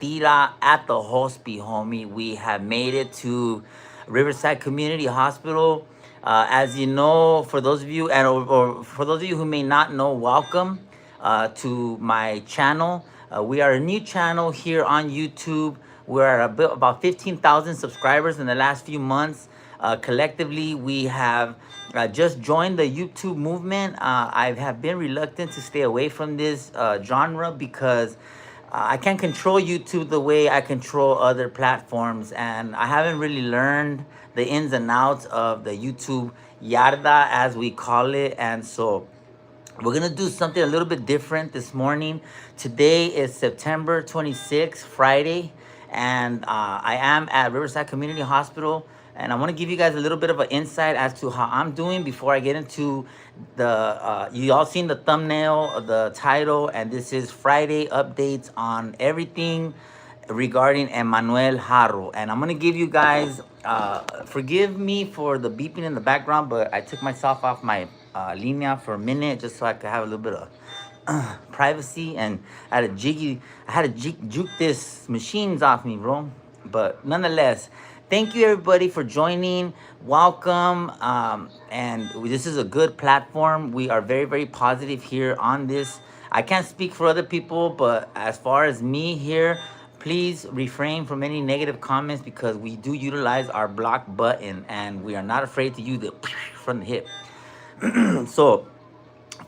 tira at the hospi, homie. We have made it to Riverside Community Hospital. As you know, for those of you or for those of you who may not know, welcome to my channel. We are a new channel here on YouTube. We're at about 15,000 subscribers in the last few months. Collectively, we have just joined the YouTube movement. I have been reluctant to stay away from this genre because I can't control YouTube the way I control other platforms, and I haven't really learned the ins and outs of the YouTube yarda, as we call it. And so we're gonna do something a little bit different this morning. Today is September 26th, Friday, and I am at Riverside Community Hospital. And I want to give you guys a little bit of an insight as to how I'm doing before I get into the. You all seen the thumbnail, the title, and this is Friday updates on everything regarding Emmanuel Haro. And I'm gonna give you guys. Forgive me for the beeping in the background, but I took myself off my linea for a minute just so I could have a little bit of privacy, and I had to juke this machines off me, bro. But nonetheless, thank you everybody for joining. Welcome. And this is a good platform. We are very, very positive here on this. I can't speak for other people, but as far as me here, please refrain from any negative comments because we do utilize our block button and we are not afraid to use it from the hip. So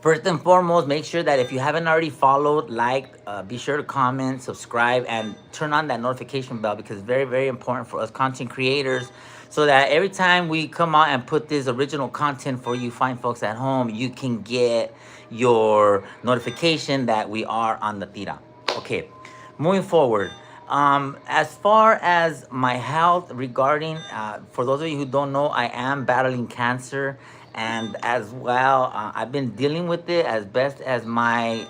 first and foremost, make sure that if you haven't already followed, liked, be sure to comment, subscribe, and turn on that notification bell because it's very, very important for us content creators so that every time we come out and put this original content for you fine folks at home, you can get your notification that we are on the tira. Okay, moving forward. As far as my health regarding, for those of you who don't know, I am battling cancer, and as well, I've been dealing with it as best as my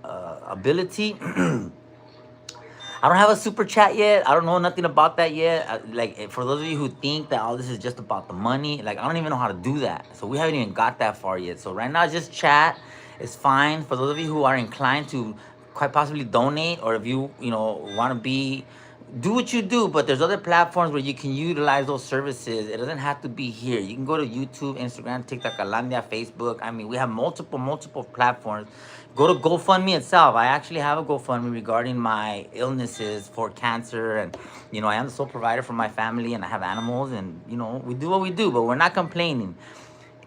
ability. I don't have a super chat yet. I don't know nothing about that yet. Like for those of you who think that all this is just about the money, like I don't even know how to do that. So we haven't even got that far yet. So right now, just chat. It's fine. For those of you who are inclined to quite possibly donate, or if you want to be, do what you do, but there's other platforms where you can utilize those services. It doesn't have to be here. You can go to YouTube, Instagram, TikTok, Alandia, Facebook. I mean, we have multiple platforms. Go to GoFundMe itself. I actually have a GoFundMe regarding my illnesses for cancer, and I am the sole provider for my family, and I have animals, and we do what we do, but we're not complaining.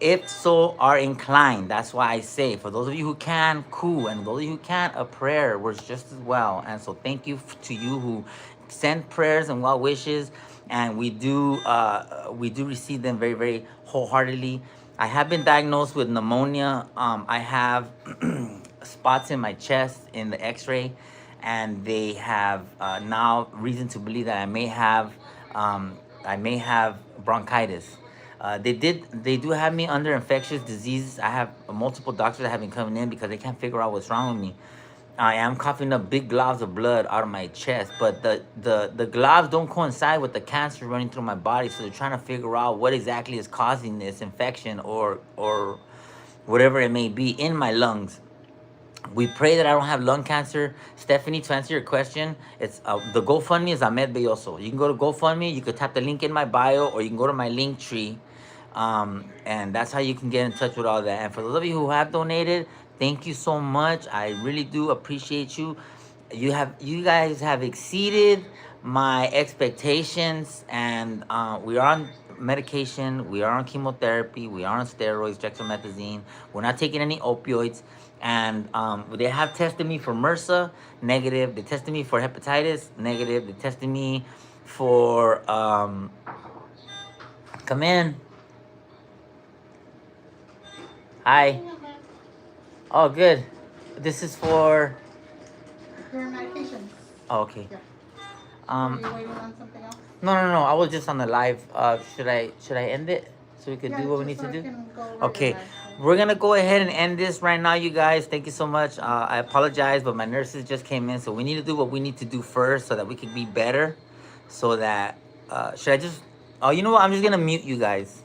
If so are inclined, that's why I say, for those of you who can, cool, and those of you who can't, a prayer works just as well. And so thank you to you who send prayers and well wishes, and we do receive them very, very wholeheartedly. I have been diagnosed with pneumonia. I have spots in my chest in the x-ray, and they have now reason to believe that I may have bronchitis. They do have me under infectious diseases. I have multiple doctors that have been coming in because they can't figure out what's wrong with me. I am coughing up big globs of blood out of my chest, but the globs don't coincide with the cancer running through my body, so they're trying to figure out what exactly is causing this infection or whatever it may be in my lungs. We pray that I don't have lung cancer. Stephanie, to answer your question, it's the GoFundMe is Ahmed Belloso. You can go to GoFundMe. You could tap the link in my bio, or you can go to my link tree, and that's how you can get in touch with all that. And for those of you who have donated, thank you so much. I really do appreciate you. You guys have exceeded my expectations, and we are on medication, we are on chemotherapy, we are on steroids, dexamethasone. We're not taking any opioids, and they have tested me for MRSA, negative. They tested me for hepatitis, negative. They tested me for come in. Hi. Oh, good. This is for Your medications. oh, okay. Yeah. Um, Are you waiting on something else? no, no, no. I was just on the live. Should I end it so we could do what we need just to so I do? can go over your Okay, med. we're gonna go ahead and end this right now, you guys. Thank you so much. I apologize, but my nurses just came in, so we need to do what we need to do first so that we can be better. So that should I just? Oh, you know what? I'm just gonna mute you guys.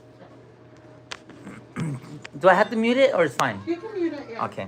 Do I have to mute it or it's fine? You can mute it, yeah. Okay.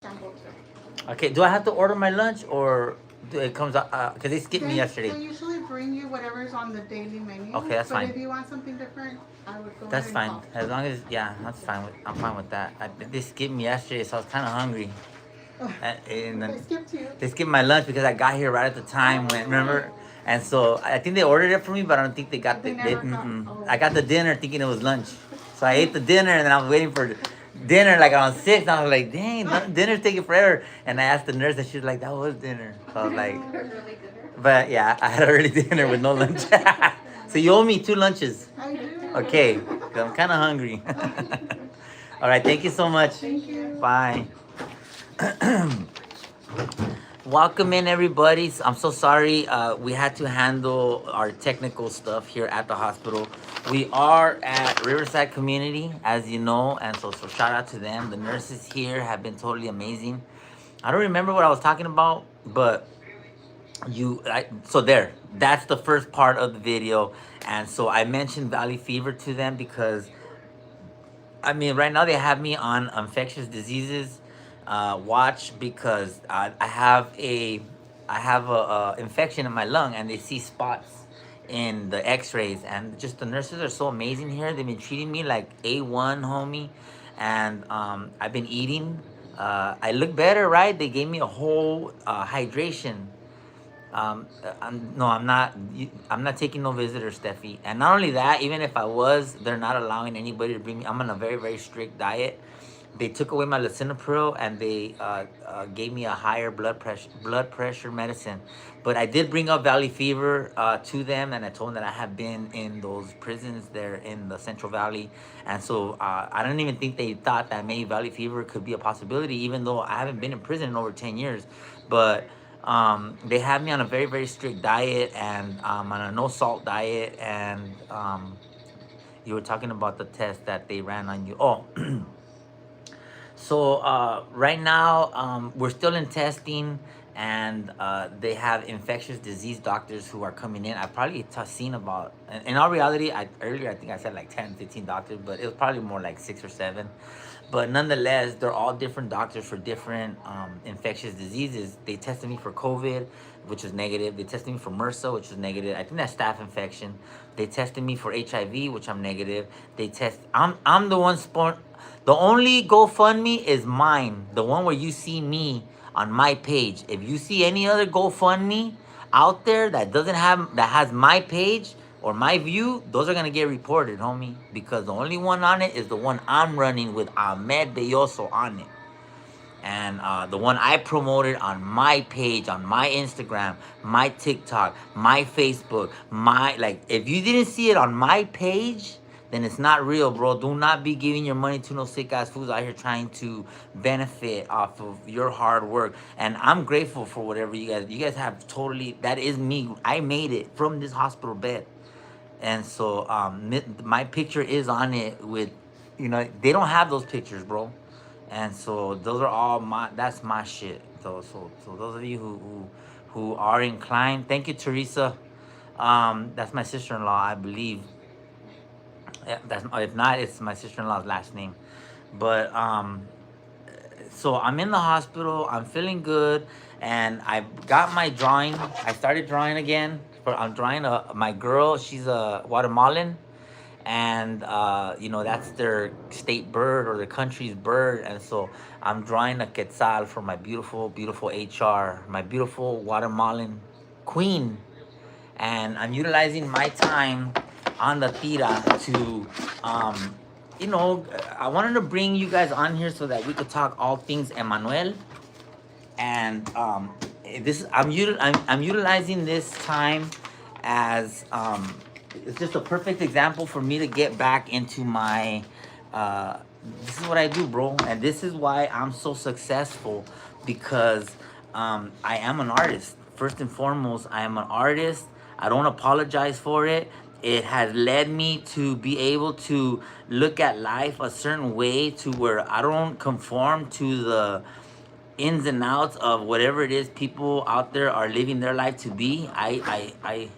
sample too. Okay, do I have to order my lunch or do it comes out? Because they skipped me They yesterday. usually bring you whatever's on the daily menu. Okay, that's but fine. if you want something different, I would go That's ahead and fine. call. As long as, yeah, that's fine. I'm fine with that. They skipped me yesterday, so I was kind of hungry. And They then skipped you. they skipped my lunch because I got here right at the time when, remember? And so I think they ordered it for me, but I don't think they got They the. never got. Oh. I got the dinner thinking it was lunch. So I ate the dinner and then I was waiting for dinner like around 6. And I was like, dang, dinner's taking forever. And I asked the nurse and she was like, that was dinner. So I was like, Early dinner. but yeah, I had early dinner with no lunch. So you owe me 2 lunches. I do. Okay, 'cause I'm kind of hungry. All right, thank you so much. Thank you. Bye. Welcome in, everybody. I'm so sorry. We had to handle our technical stuff here at the hospital. We are at Riverside Community, as you know, and so shout out to them. The nurses here have been totally amazing. I don't remember what I was talking about, but so there, that's the first part of the video. And so I mentioned Valley Fever to them because I mean, right now they have me on infectious diseases watch because I have a infection in my lung and they see spots in the X-rays, and just the nurses are so amazing here. They've been treating me like A1, homie, and I've been eating. I look better, right? They gave me a whole hydration. No, I'm not. I'm not taking no visitors, Steffi. And not only that, even if I was, they're not allowing anybody to bring me. I'm on a very, very strict diet. They took away my lisinopril and they gave me a higher blood pressure medicine. But I did bring up Valley Fever to them, and I told them that I have been in those prisons there in the Central Valley, and so I don't even think they thought that maybe Valley Fever could be a possibility, even though I haven't been in prison in over 10 years. But they have me on a very, very strict diet and on a no salt diet. And you were talking about the test that they ran on you. Oh, so right now we're still in testing, and they have infectious disease doctors who are coming in. I probably seen about, in all reality, earlier I think I said like 10, 15 doctors, but it was probably more like 6 or 7. But nonetheless, they're all different doctors for different infectious diseases. They tested me for COVID, which was negative. They tested me for MRSA, which was negative. I think that's staph infection. They tested me for HIV, which I'm negative. I'm the one the only GoFundMe is mine. The one where you see me on my page. If you see any other GoFundMe out there that has my page or my view, those are gonna get reported, homie. Because the only one on it is the one I'm running with Ahmed Belloso on it. And the one I promoted on my page, on my Instagram, my TikTok, my Facebook, if you didn't see it on my page, then it's not real, bro. Do not be giving your money to no sick ass fools out here trying to benefit off of your hard work. And I'm grateful for whatever you guys have totally, that is me. I made it from this hospital bed. And so my picture is on it with, they don't have those pictures, bro. And so those are all that's my shit. So those of you who are inclined, thank you, Teresa. That's my sister-in-law, I believe. Yeah, if not, it's my sister-in-law's last name. But so I'm in the hospital. I'm feeling good, and I got my drawing. I started drawing again. I'm drawing my girl. She's a Guatemalan, and that's their state bird or their country's bird. And so I'm drawing a quetzal for my beautiful, beautiful HR, my beautiful Guatemalan queen, and I'm utilizing my time on the tira to I wanted to bring you guys on here so that we could talk all things Emmanuel. And I'm utilizing this time as it's just a perfect example for me to get back into my this is what I do, bro, and this is why I'm so successful, because I am an artist. First and foremost, I am an artist. I don't apologize for it. It has led me to be able to look at life a certain way, to where I don't conform to the ins and outs of whatever it is people out there are living their life to be. I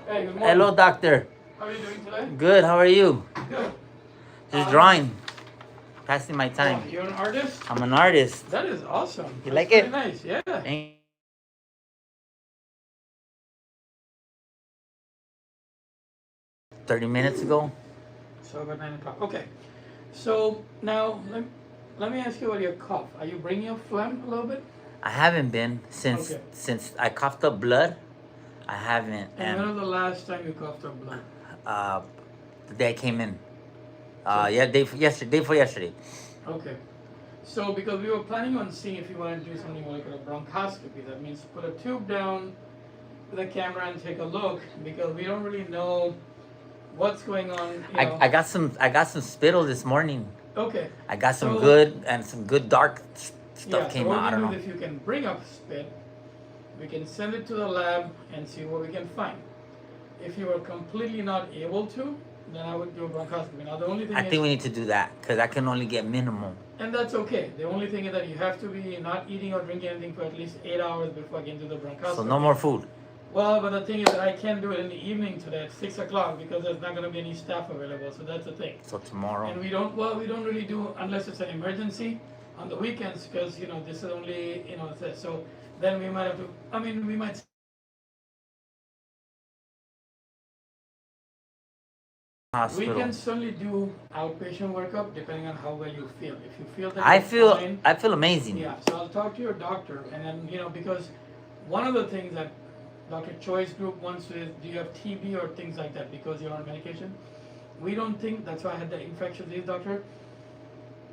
Hey, good morning. Hello, doctor. How are you doing today? Good. How are you? Good. Just drawing. passing my Oh, time. you're an artist? I'm an artist. That is awesome. You That's like very it? nice. Yeah. Thank 30 minutes ago. So about 9 o'clock. Okay. So now let me ask you about your cough. Are you bringing up phlegm a little bit? I haven't been since Okay. I coughed up blood. I haven't, And when was the last time you coughed up blood? uh, the day I came in. So- Yeah, day before yesterday. Okay. So because we were planning on seeing if you want to do something like a bronchoscopy, that means put a tube down with a camera and take a look, because we don't really know what's going on. I got some spittle this morning. Okay. I got some So- good dark stuff Yeah, came so out. what I we don't do know. is if you can bring up spit, we can send it to the lab and see what we can find. If you are completely not able to, then I would do a bronchoscopy. Now the only thing I is, think we need to do that because I can only get minimal. and that's okay. The only thing is that you have to be not eating or drinking anything for at least 8 hours before I can do the bronchoscopy. So no more food. Well, but the thing is that I can't do it in the evening today at 6 o'clock because there's not going to be any staff available. So that's the thing. So tomorrow. And we don't really do unless it's an emergency on the weekends, because this is only so then we might have to. I mean, we might. We Hospital. can certainly do outpatient workup depending on how well you feel. If you feel that I you're feel fine, amazing. yeah. So I'll talk to your doctor, and then because one of the things that Dr. Choi's group wants is, do you have TB or things like that because you're on medication? We don't think. That's why I had the infectious disease doctor.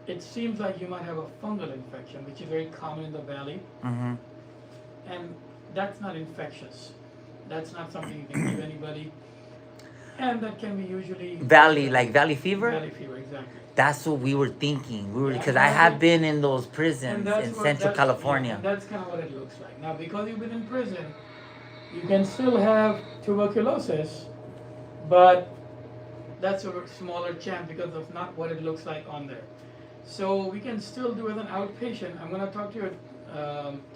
It seems like you might have a fungal infection, which is very common in the valley, Mm-hmm. and that's not infectious. That's not something you can give anybody, and that can be usually Valley fever. Valley fever, exactly. That's what we were thinking. Yeah, Because I have exactly. been in those And prisons that's in what- Central that's- California. yeah, and that's kind of what it looks like. Now, because you've been in prison, you can still have tuberculosis, but that's a smaller chance because of not what it looks like on there. So we can still do it as an outpatient. I'm going to talk to your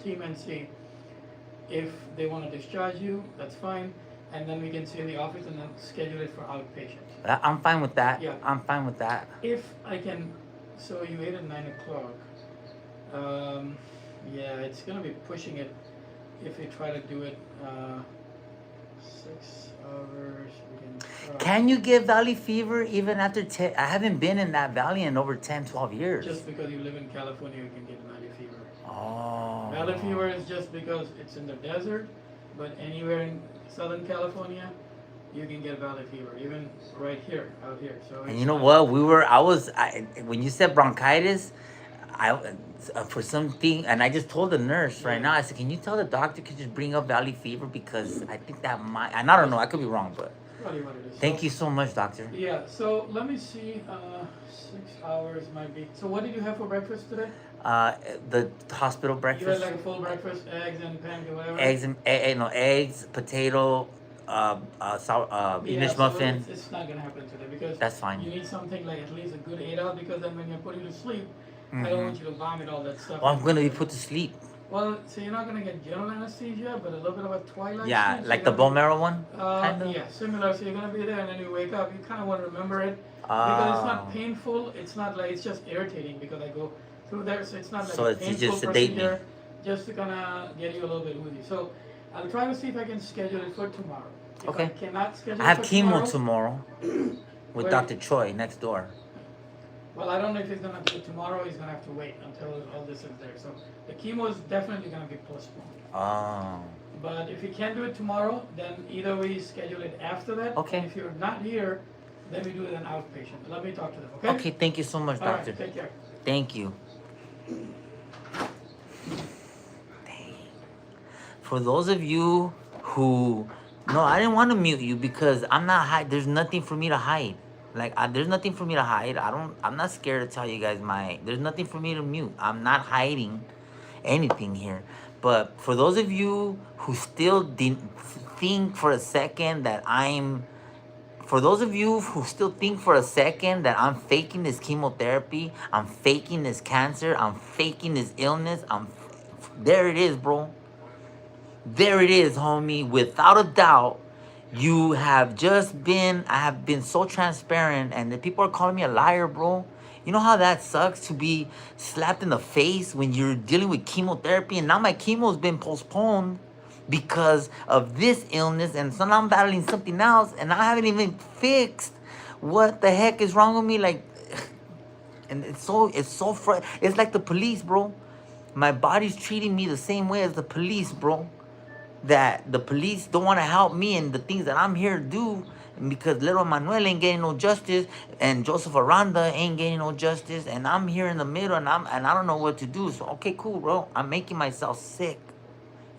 team and see if they want to discharge you. That's fine, and then we can see in the office and then schedule it for outpatient. I'm fine with that. Yeah. I'm fine with that. If I can, so you ate at 9 o'clock. Yeah, it's gonna be pushing it if we try to do it 6 hours. We can try. Can you get valley fever even after 10? I haven't been in that valley in over 10, 12 years. Just because you live in California, you can get valley fever. Oh. Valley fever is just because it's in the desert, but anywhere in Southern California, you can get valley fever, even right here, out here. So And it's you know not- what? When you said bronchitis, for something, and I just told the nurse right now, I said, can you tell the doctor could just bring up valley fever? Because I think that might, and I don't know, I could be wrong, but Probably what it is. thank So- you so much, doctor. Yeah, so let me see, 6 hours might be, so what did you have for breakfast today? The hospital You had breakfast, like a full breakfast, eggs and pancake, whatever? eggs, potato, sour, Yeah, English so muffin. It's not gonna happen today because That's fine. you need something like at least a good 8 hours, because then when you put you to sleep, I Mhm. don't want you to vomit all that stuff. Oh, I'm gonna be put to sleep. Well, so you're not gonna get general anesthesia, but a little bit of a twilight Yeah, sleep, so like you're the gonna bone be- marrow one, kind of. Yeah, similar. So you're gonna be there, and then you wake up. You kind of want to remember it because it's Oh. not painful. It's not like it's just irritating because I go through there, so it's not like So a it's painful just sedate me. procedure. Just to kind of get you a little bit woozy. So I'll try to see if I can schedule it for tomorrow. If Okay. I cannot schedule I have it for chemo tomorrow with Where- Dr. Choi next door. Well, I don't know if he's gonna do it tomorrow. He's gonna have to wait until all this is there. So the chemo is definitely gonna be postponed. Oh. But if you can't do it tomorrow, then either we schedule it after that. Okay. And if you're not here, then we do it an outpatient. Let me talk to them, okay? Okay, thank you so much, All right, doctor. take care. Thank you. Dang. For those of you who, no, I didn't want to mute you because I'm not hide. There's nothing for me to hide. Like there's nothing for me to hide. I'm not scared to tell you guys there's nothing for me to mute. I'm not hiding anything here. But for those of you who still didn't think for a second that for those of you who still think for a second that I'm faking this chemotherapy, I'm faking this cancer, I'm faking this illness, there it is, bro. There it is, homie. Without a doubt, I have been so transparent, and the people are calling me a liar, bro. You know how that sucks to be slapped in the face when you're dealing with chemotherapy, and now my chemo's been postponed because of this illness, and so now I'm battling something else, and I haven't even fixed what the heck is wrong with me. Like, and it's like the police, bro. My body's treating me the same way as the police, bro. That the police don't want to help me and the things that I'm here to do, because little Manuel ain't getting no justice, and Joseph Aranda ain't getting no justice, and I'm here in the middle, and I don't know what to do. So okay, cool, bro. I'm making myself sick,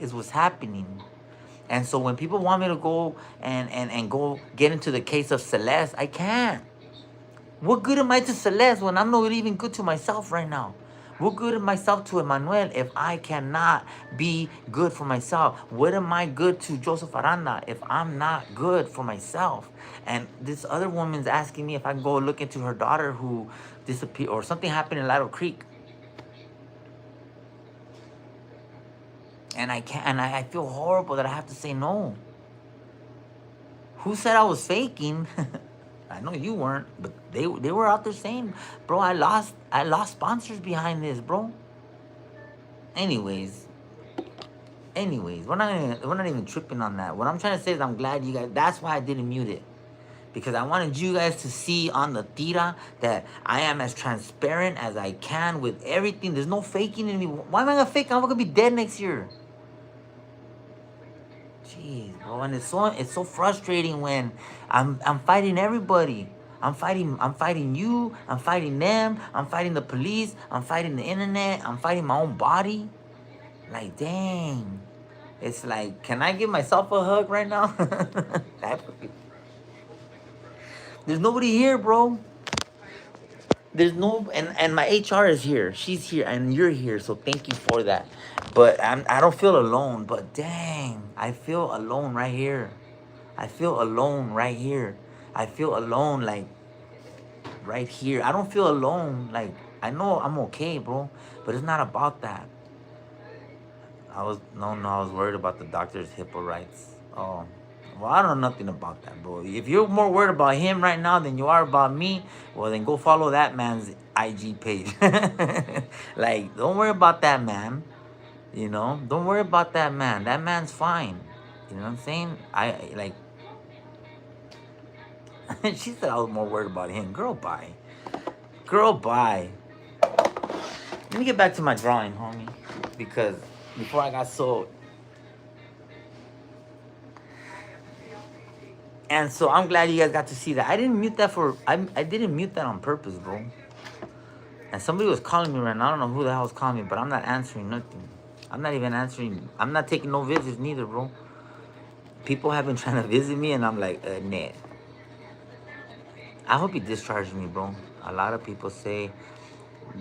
is what's happening. And so when people want me to go and go get into the case of Celeste, I can't. What good am I to Celeste when I'm not even good to myself right now? What good am myself to Emmanuel if I cannot be good for myself? What am I good to Joseph Aranda if I'm not good for myself? And this other woman's asking me if I can go look into her daughter who disappeared, or something happened in Lateral Creek. And I can't, and I feel horrible that I have to say no. Who said I was faking? I know you weren't, but they were out there saying, bro, I lost sponsors behind this, bro. Anyways, we're not even tripping on that. What I'm trying to say is I'm glad you guys, that's why I didn't mute it. Because I wanted you guys to see on the tira that I am as transparent as I can with everything. There's no faking in me. Why am I gonna fake? I'm gonna be dead next year. Jeez, bro, and it's so frustrating when I'm fighting everybody. I'm fighting you. I'm fighting them. I'm fighting the police. I'm fighting the internet. I'm fighting my own body. Like, dang, it's like, can I give myself a hug right now? There's nobody here, bro. There's no, and my HR is here. She's here, and you're here. So thank you for that. But I don't feel alone. But dang, I feel alone right here. I feel alone right here. I feel alone like right here. I don't feel alone. Like, I know I'm okay, bro. But it's not about that. I was worried about the doctor's HIPAA rights. Oh. Well, I don't know nothing about that, bro. If you're more worried about him right now than you are about me, well, then go follow that man's IG page. Like, don't worry about that man. You know, don't worry about that man. That man's fine. You know what I'm saying? She said I was more worried about him. Girl, bye. Girl, bye. Let me get back to my drawing, homie. Because before I got so... And so I'm glad you guys got to see that. I didn't mute that I didn't mute that on purpose, bro. And somebody was calling me right now. I don't know who the hell was calling me, but I'm not answering nothing. I'm not even answering. I'm not taking no visits neither, bro. People have been trying to visit me, and I'm like, nah. I hope he discharged me, bro. A lot of people say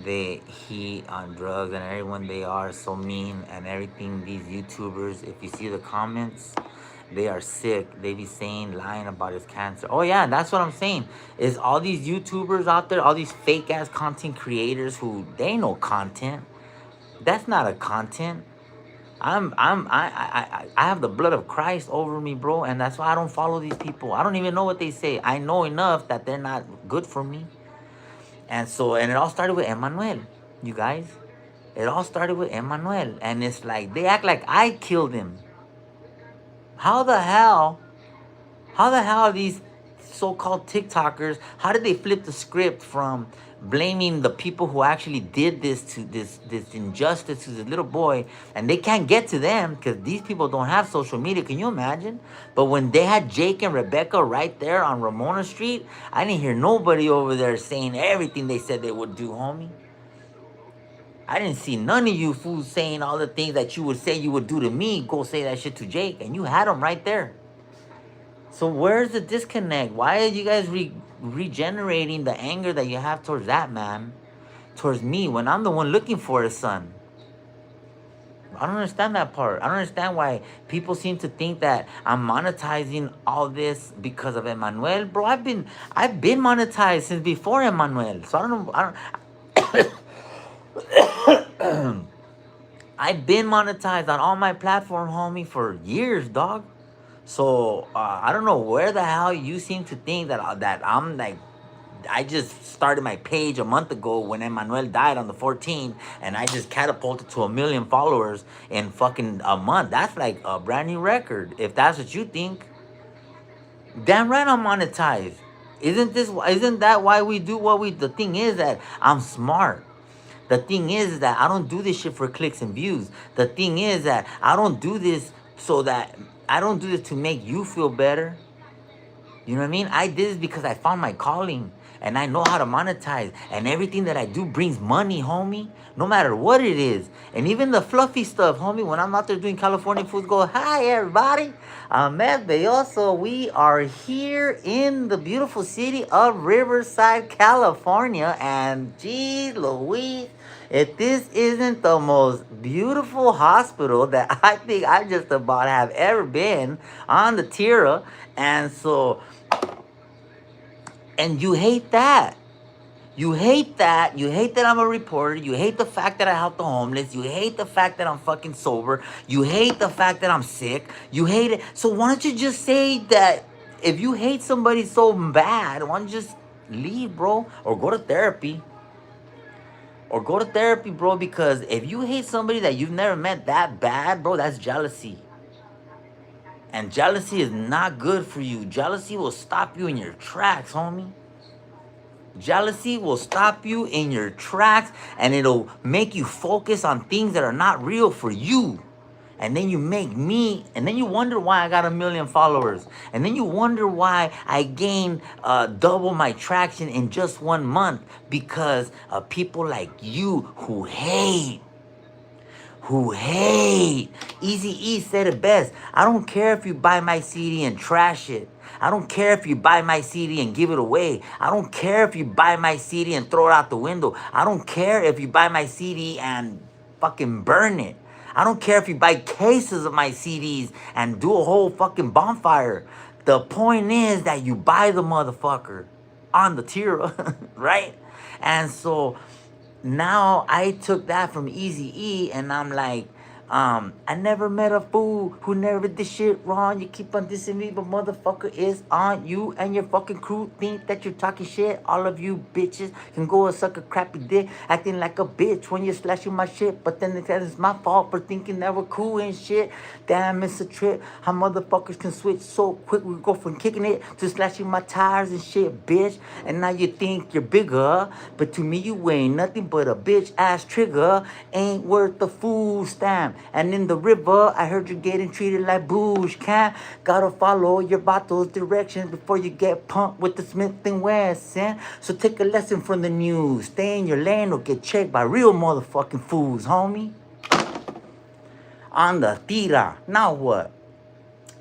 he on drugs, and everyone, they are so mean and everything. These YouTubers, if you see the comments, they are sick. They be saying, lying about his cancer. Oh yeah, that's what I'm saying. Is all these YouTubers out there, all these fake ass content creators who they ain't no content. That's not a content. I have the blood of Christ over me, bro, and that's why I don't follow these people. I don't even know what they say. I know enough that they're not good for me. And so, and it all started with Emmanuel, you guys. It all started with Emmanuel, and it's like they act like I killed him. How the hell are these so-called TikTokers, how did they flip the script from blaming the people who actually did this to this injustice to this little boy, and they can't get to them because these people don't have social media. Can you imagine? But when they had Jake and Rebecca right there on Ramona Street, I didn't hear nobody over there saying everything they said they would do, homie. I didn't see none of you fools saying all the things that you would say you would do to me. Go say that shit to Jake, and you had him right there. So where's the disconnect? Why are you guys regenerating the anger that you have towards that man, towards me, when I'm the one looking for his son? I don't understand that part. I don't understand why people seem to think that I'm monetizing all this because of Emmanuel. Bro, I've been monetized since before Emmanuel. So I don't I've been monetized on all my platform, homie, for years, dog. So I don't know where the hell you seem to think that I'm like I just started my page a month ago when Emmanuel died on the 14th, and I just catapulted to 1 million followers in fucking a month. That's like a brand new record. If that's what you think, damn right I'm monetized. Isn't that why we do what we? The thing is that I'm smart. The thing is that I don't do this shit for clicks and views. The thing is that I don't do this so that I don't do this to make you feel better. You know what I mean? I did this because I found my calling and I know how to monetize. And everything that I do brings money, homie. No matter what it is. And even the fluffy stuff, homie. When I'm out there doing California foods, go, hi, everybody. I'm Ed Belloso. We are here in the beautiful city of Riverside, California. And geez Louise, if this isn't the most beautiful hospital that I think I just about have ever been on the tira. And so, and you hate that. You hate that. You hate that I'm a reporter. You hate the fact that I help the homeless. You hate the fact that I'm fucking sober. You hate the fact that I'm sick. You hate it. So why don't you just say that if you hate somebody so bad, why don't you just leave, bro? Or go to therapy. Or go to therapy, bro, because if you hate somebody that you've never met that bad, bro, that's jealousy. And jealousy is not good for you. Jealousy will stop you in your tracks, homie. Jealousy will stop you in your tracks and it'll make you focus on things that are not real for you. And then you make me, and then you wonder why I got 1 million followers. And then you wonder why I gained double my traction in just 1 month because of people like you who hate. Easy E said it best. I don't care if you buy my CD and trash it. I don't care if you buy my CD and give it away. I don't care if you buy my CD and throw it out the window. I don't care if you buy my CD and fucking burn it. I don't care if you buy cases of my CDs and do a whole fucking bonfire. The point is that you buy the motherfucker on the tira, right? And so now I took that from Easy E and I'm like, I never met a fool who never did shit wrong. You keep on dissing me, but motherfucker, is on you and your fucking crew think that you're talking shit. All of you bitches can go and suck a crappy dick, acting like a bitch when you're slashing my shit. But then it's my fault for thinking that we're cool and shit. Damn, it's a trip. How motherfuckers can switch so quick. We go from kicking it to slashing my tires and shit, bitch. And now you think you're bigger, but to me you ain't nothing but a bitch ass trigger. Ain't worth the food stamp. And in the river, I heard you're getting treated like booze, can gotta follow your bottle's directions before you get pumped with the Smith & Wesson. So take a lesson from the news. Stay in your lane or get checked by real motherfucking fools, homie. On the tira. Now what?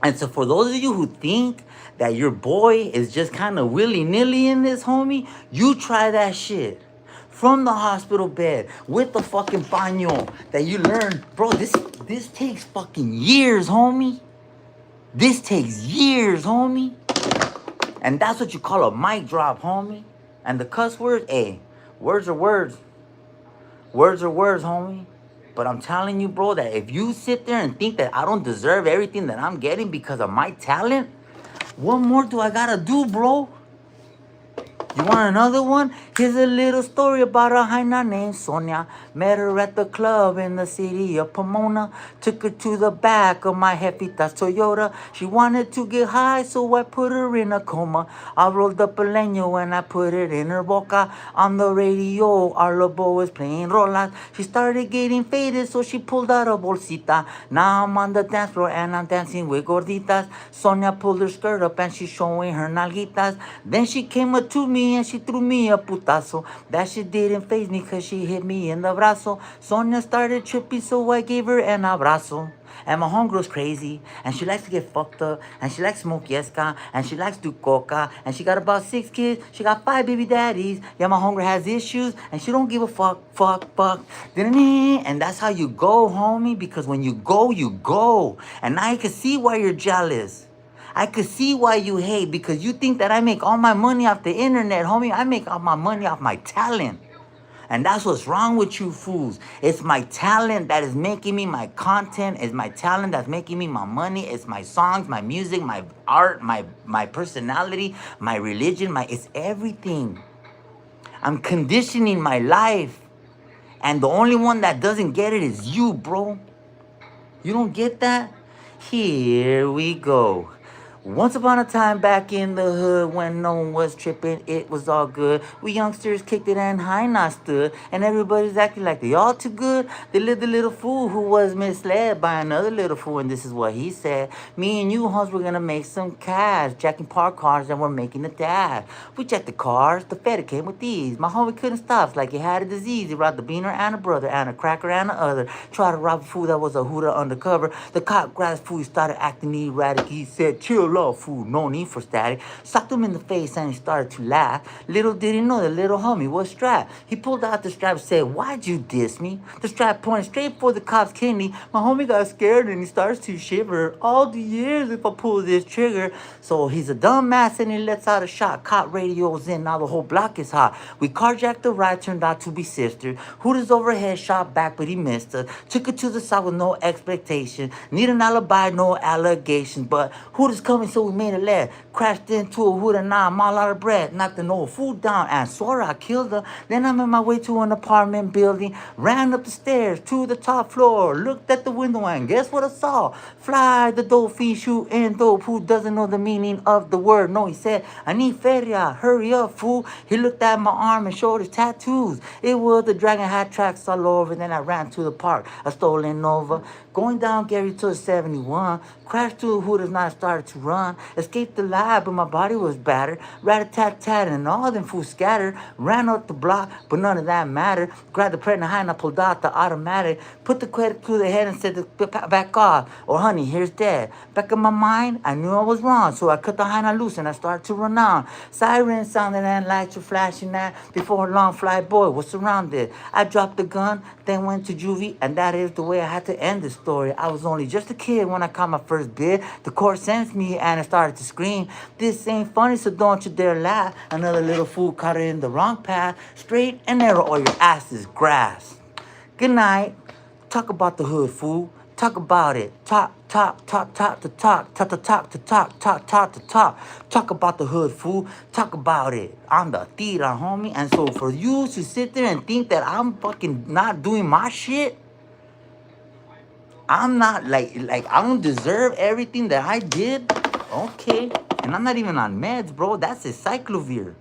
And so for those of you who think that your boy is just kind of willy-nilly in this, homie, you try that shit. From the hospital bed with the fucking baño that you learn. Bro, this takes fucking years, homie. This takes years, homie. And that's what you call a mic drop, homie. And the cuss words, hey, words are words. Words are words, homie. But I'm telling you, bro, that if you sit there and think that I don't deserve everything that I'm getting because of my talent, what more do I gotta do, bro? You want another one? Here's a little story about a hyena named Sonia. Met her at the club in the city of Pomona. Took her to the back of my Jefita's Toyota. She wanted to get high, so I put her in a coma. I rolled up a leño and I put it in her boca. On the radio, our lobo was playing rolas. She started getting faded, so she pulled out a bolsita. Now I'm on the dance floor and I'm dancing with gorditas. Sonia pulled her skirt up and she's showing her nalguitas. Then she came up to me and she threw me a putazo. That shit didn't faze me cause she hit me in the brazo. Sonia started tripping, so I gave her an abrazo. And my homegirl's crazy, and she likes to get fucked up, and she likes smoke yesca, and she likes to coca, and she got about 6 kids, she got 5 baby daddies. Yeah, my homegirl has issues, and she don't give a fuck. And that's how you go, homie, because when you go, you go. And now I can see why you're jealous. I could see why you hate, because you think that I make all my money off the internet, homie. I make all my money off my talent. And that's what's wrong with you fools. It's my talent that is making me my content. It's my talent that's making me my money. It's my songs, my music, my art, my personality, my religion, it's everything. I'm conditioning my life. And the only one that doesn't get it is you, bro. You don't get that? Here we go. Once upon a time back in the hood when no one was tripping, it was all good. We youngsters kicked it and high not stood, and everybody's acting like they all too good. They lived a little fool who was misled by another little fool, and this is what he said. Me and you, hoes, we're gonna make some cash, jacking parked cars, and we're making a dash. We checked the cars, the fed came with these. My homie couldn't stop, it's like he had a disease. He robbed a beaner and a brother, and a cracker and a other. Tried to rob a fool that was a hooter undercover. The cop grabbed fool, he started acting erratic. He said, chill out, fool, no need for static. Socked him in the face and he started to laugh. Little did he know the little homie was strapped. He pulled out the strap and said, why'd you diss me? The strap pointed straight for the cop's kidney. My homie got scared and he starts to shiver. All the years if I pull this trigger. So he's a dumbass and he lets out a shot. Cop radios in, now the whole block is hot. We carjacked the ride, turned out to be sisters. Hooters overhead, shot back, but he missed us. Took her to the south with no expectation. Need an alibi, no allegations. But Hooters coming, so we made a left. Crashed into a Hooter, now I'm all out of breath. Knocked an old fool down and swore I killed her. Then I'm on my way to an apartment building. Ran up the stairs to the top floor. Looked at the window and guess what I saw? Fly the dolphin shooting dope. Who doesn't know the meaning of the word? No, he said, I need feria. Hurry up, fool. He looked at my arm and showed his tattoos. It was the dragon hat tracks all over. Then I ran to the park. I stolen over. Going down Gary to 71. Crashed to a Hooters, now I started to run. Escaped the lab, but my body was battered. Rat-a-tat-tat, and all them fools scattered. Ran up the block, but none of that mattered. Grabbed the pregnant hand, I pulled out the automatic. Put the credit to the head and said, back off. Or honey, here's dad. Back in my mind, I knew I was wrong. So I cut the hind loose and I started to run on. Sirens sounded and lights were flashing at. Before long fly boy was surrounded. I dropped the gun, then went to juvie. And that is the way I had to end the story. I was only just a kid when I caught my first bid. The court sentenced me and I started to scream. This ain't funny, so don't you dare laugh. Another little fool caught it in the wrong path. Straight and narrow or your ass is grass. Good night. Talk about the hood, fool. Talk about it. Talk to talk. Talk about the hood, fool. Talk about it. I'm the tira, homie. And so for you to sit there and think that I'm fucking not doing my shit, I'm not like I don't deserve everything that I did. Okay. And I'm not even on meds, bro. That's a cyclovir.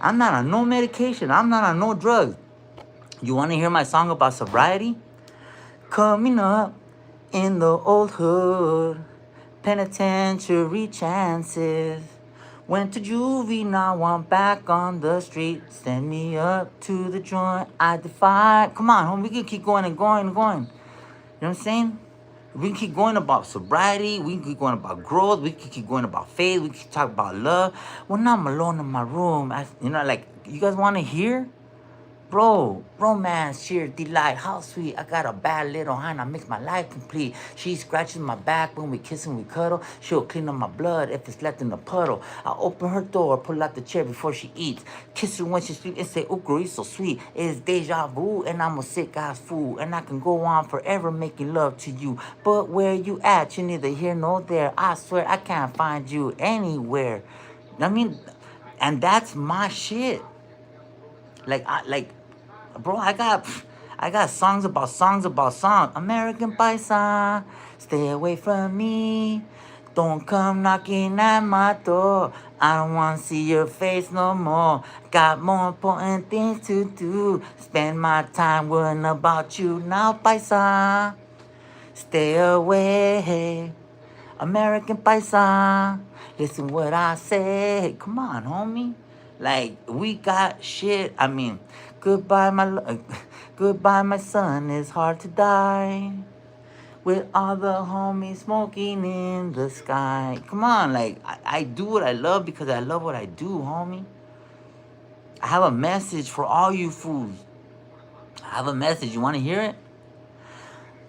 I'm not on no medication. I'm not on no drugs. You want to hear my song about sobriety? Coming up in the old hood, penitentiary chances. Went to juvie, now I'm back on the street. Send me up to the joint, I defy. Come on, homie, we can keep going and going and going. You know what I'm saying? We can keep going about sobriety. We can keep going about growth. We can keep going about faith. We can talk about love. When I'm alone in my room, like, you guys want to hear? Bro, romance, sheer delight, how sweet. I got a bad little hind, I makes my life complete. She scratches my back when we kiss and we cuddle. She'll clean up my blood if it's left in a puddle. I open her door, pull out the chair before she eats. Kiss her when she sleeps and say, ooh, girl, you're so sweet. It's deja vu and I'm a sick ass fool. And I can go on forever making love to you. But where you at? You're neither here nor there. I swear I can't find you anywhere. I mean, and that's my shit. Bro, I got songs about songs. American Paisa, stay away from me. Don't come knocking at my door. I don't want to see your face no more. Got more important things to do. Spend my time worrying about you now, Paisa. Stay away. American Paisa, listen what I say. Come on, homie. Like, we got shit. I mean, goodbye, my son. It's hard to die with all the homies smoking in the sky. Come on, like, I do what I love because I love what I do, homie. I have a message for all you fools. I have a message. You want to hear it?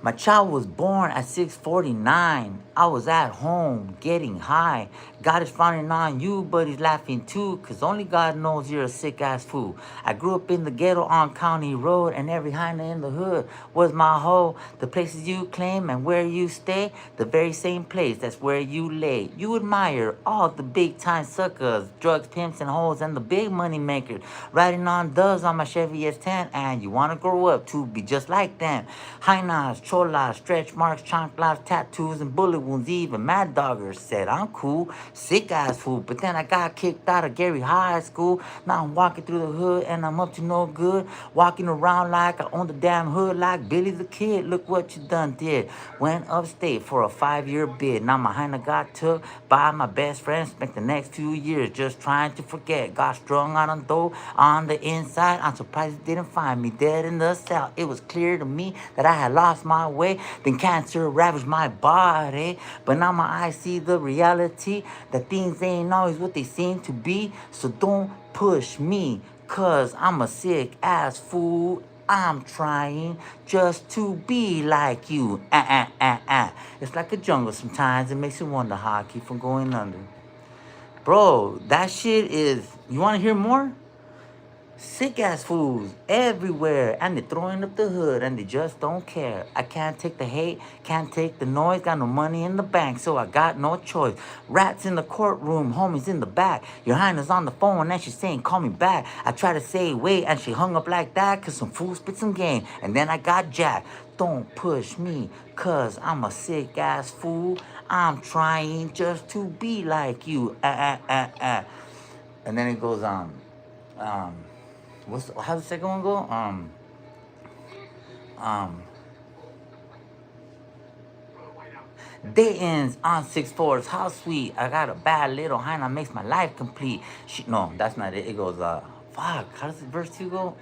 My child was born at 6:49. I was at home getting high. God is frowning on you, but he's laughing too, 'cause only God knows you're a sick ass fool. I grew up in the ghetto on County Road, and every hyena in the hood was my hoe. The places you claim and where you stay, the very same place, that's where you lay. You admire all the big time suckers, drugs, pimps, and hoes, and the big money makers, riding on doves on my Chevy S10, and you wanna grow up to be just like them. Hyenas, cholas, stretch marks, chanclas, tattoos, and bullet wounds. Even Mad Doggers said I'm cool, sick ass fool. But then I got kicked out of Gary High School. Now I'm walking through the hood and I'm up to no good. Walking around like I own the damn hood, like Billy the Kid. Look what you done did. Went upstate for a 5-year bid. Now my hyena got took by my best friend. Spent the next few years just trying to forget. Got strung out on dough on the inside. I'm surprised it didn't find me dead in the south. It was clear to me that I had lost my way. Then cancer ravaged my body. But now my eyes see the reality that things ain't always what they seem to be. So don't push me, 'cause I'm a sick ass fool. I'm trying just to be like you. It's like a jungle sometimes. It makes you wonder how I keep from going under. Bro, that shit is... You want to hear more? Sick ass fools everywhere, and they're throwing up the hood, and they just don't care. I can't take the hate, can't take the noise, got no money in the bank, so I got no choice. Rats in the courtroom, homies in the back. Your highness on the phone, and she's saying, call me back. I try to say, wait, and she hung up like that, 'cause some fool spit some game, and then I got jacked. Don't push me, 'cause I'm a sick ass fool. I'm trying just to be like you. And then it goes on. How's the second one go? Day ends on 6/4. How sweet. I got a bad little hyena, makes my life complete. No, that's not it. It goes, fuck, how does the verse 2 go?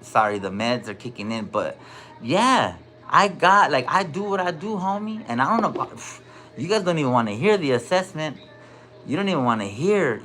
Sorry, the meds are kicking in, but yeah, I do what I do, homie. And I don't know, you guys don't even want to hear the assessment. You don't even want to hear,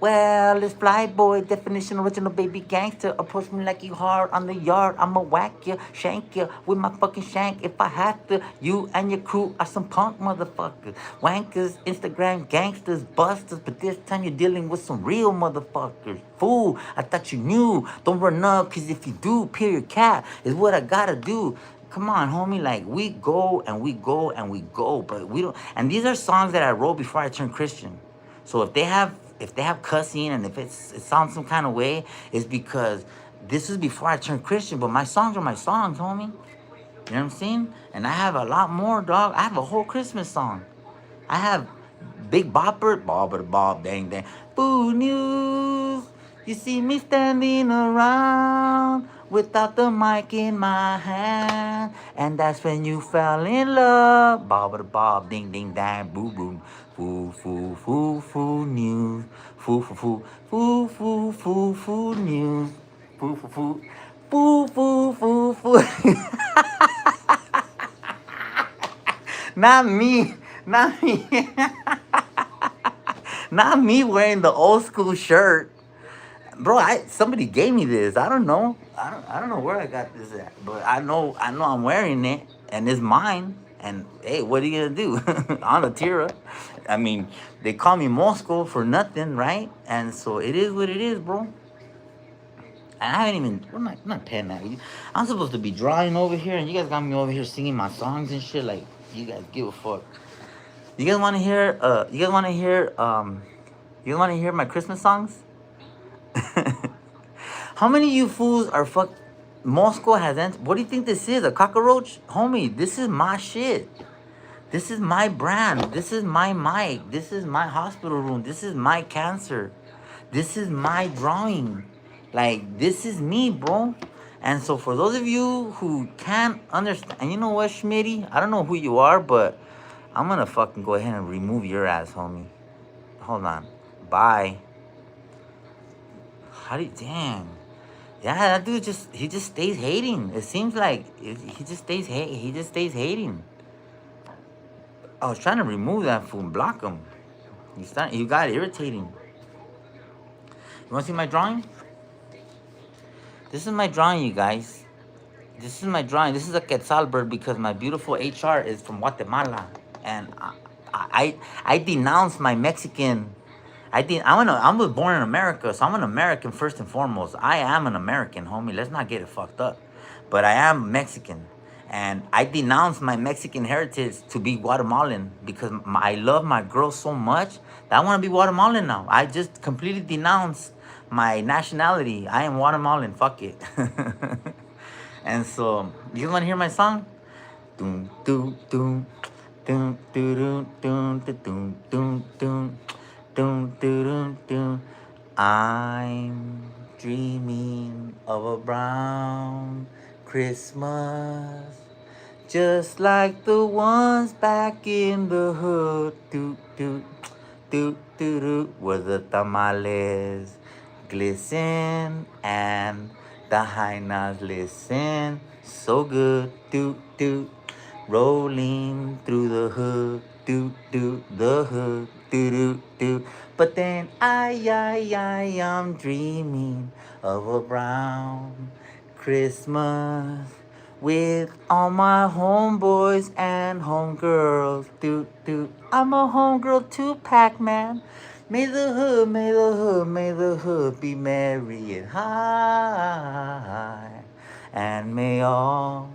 well, this fly boy, definition original baby gangster. Approach me like you hard on the yard. I'ma whack you, shank you with my fucking shank if I have to. You and your crew are some punk motherfuckers. Wankers, Instagram gangsters, busters. But this time you're dealing with some real motherfuckers. Fool, I thought you knew. Don't run up, 'cause if you do, period cap is what I gotta do. Come on, homie, like we go and we go and we go, but we don't. And these are songs that I wrote before I turned Christian. So if they have cussing and if it sounds some kind of way, it's because this is before I turned Christian. But my songs are my songs, homie. You know what I'm saying? And I have a lot more, dog. I have a whole Christmas song. I have Big Bopper, Bobber Bob, dang dang. Boo news. You see me standing around without the mic in my hand, and that's when you fell in love. Bobber Bob, ding ding dang, boo boom. Foo foo foo foo news. Foo foo foo foo foo foo foo news. Foo foo foo foo foo foo foo. Not me. Not me. Not me wearing the old school shirt. Bro, somebody gave me this. I don't know. I don't know where I got this at. But I know I'm wearing it and it's mine. And hey, what are you gonna do? On a tira. I mean, they call me Moscow for nothing, right? And so it is what it is, bro. And I haven't even, I'm not paying that. I'm supposed to be drawing over here, and you guys got me over here singing my songs and shit. Like, you guys give a fuck. You guys want to hear? You guys want to hear my Christmas songs? How many of you fools are fuck? Moscow has entered. What do you think this is? A cockroach? Homie, this is my shit. This is my brand. This is my mic. This is my hospital room. This is my cancer. This is my drawing. Like, this is me, bro. And so for those of you who can't understand, and you know what, Schmitty? I don't know who you are, but I'm gonna fucking go ahead and remove your ass, homie. Hold on. Bye. Damn. Yeah, that dude he just stays hating. It seems like he just stays hating. I was trying to remove that fool and block him. He got irritating. You wanna see my drawing? This is my drawing, you guys. This is my drawing. This is a quetzal bird because my beautiful HR is from Guatemala, and I denounce my Mexican. I was born in America, so I'm an American first and foremost. I am an American, homie. Let's not get it fucked up. But I am Mexican, and I denounce my Mexican heritage to be Guatemalan because I love my girl so much that I want to be Guatemalan now. I just completely denounce my nationality. I am Guatemalan. Fuck it. And so, you want to hear my song? Doom, doom, doom. Doom, doom, doom, doom, doom, doom, doom. Doom, doom, doom. I'm dreaming of a brown Christmas, just like the ones back in the hood. Do, do, do, do, do, where the tamales glisten and the hyenas listen. So good, do, do, rolling through the hood, do, do, the hood, do, do, do. But then I'm dreaming of a brown Christmas with all my homeboys and homegirls. Do, do. I'm a homegirl too, Pac-Man. May the hood, may the hood, may the hood be merry and high. And may all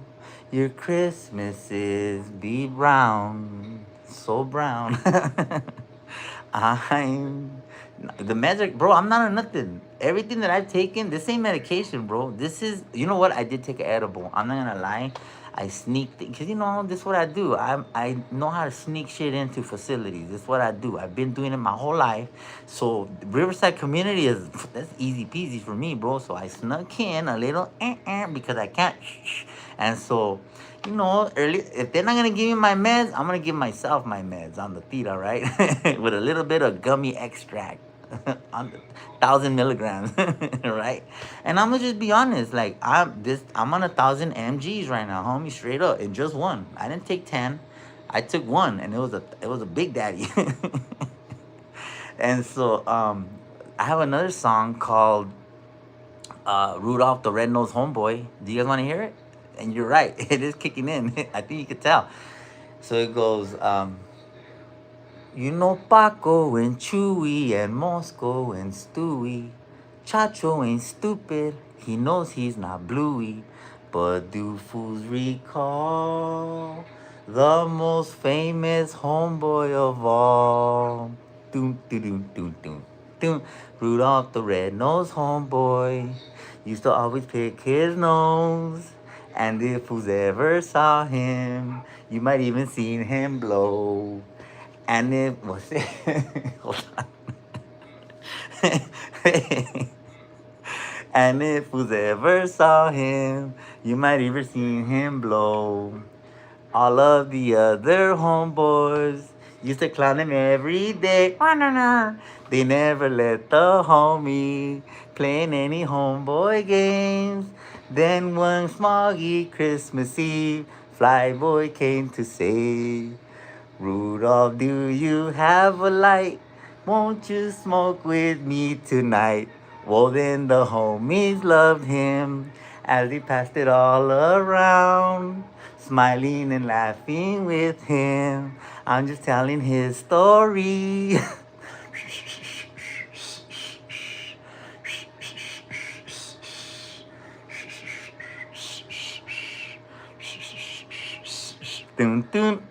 your Christmases be brown, so brown. I'm the magic, bro. I'm not on nothing. Everything that I've taken, this ain't medication, bro. This is, you know what? I did take an edible. I'm not gonna lie. I sneaked it, cause you know this is what I do. I know how to sneak shit into facilities. This is what I do. I've been doing it my whole life. So Riverside community that's easy peasy for me, bro. So I snuck in a little because I can't. And so, you know, early if they're not gonna give me my meds, I'm gonna give myself my meds on the tira, right? With a little bit of gummy extract. On the 1,000 milligrams, right? And I'm gonna just be honest, like I'm on 1,000 mgs right now, homie, straight up, and just one. I didn't take 10, I took one, and it was a big daddy. And so I have another song called Rudolph the Red-Nosed Homeboy. Do you guys want to hear it? And you're right, it is kicking in. I think you could tell. So it goes, you know Paco and Chewy and Moscow and Stewie. Chacho ain't stupid, he knows he's not bluey. But do fools recall the most famous homeboy of all? Doom, doom, doom, doom, doom, doom. Rudolph the red-nosed homeboy used to always pick his nose. And if fools ever saw him, you might even seen him blow. And it was hold on. And if who's ever saw him, you might even seen him blow. All of the other homeboys used to clown him every day. They never let the homie playing any homeboy games. Then one smoggy Christmas Eve, Flyboy came to say, Rudolph, do you have a light? Won't you smoke with me tonight? Well, then the homies loved him as he passed it all around, smiling and laughing with him. I'm just telling his story. Dun, dun.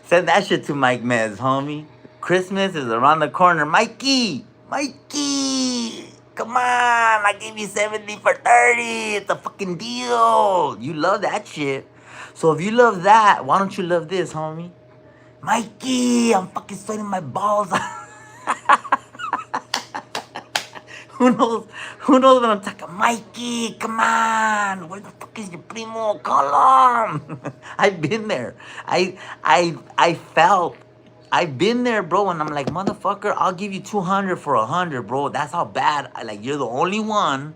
Send that shit to Mike Mez, homie. Christmas is around the corner. Mikey! Mikey! Come on! I gave you 70 for 30. It's a fucking deal. You love that shit. So if you love that, why don't you love this, homie? Mikey! I'm fucking sweating my balls. Who knows? Who knows what I'm talking? Mikey, come on! Where the fuck is your primo? Call him! I've been there. I felt. I've been there, bro, and I'm like, motherfucker, I'll give you 200 for 100, bro. That's how bad. Like, you're the only one.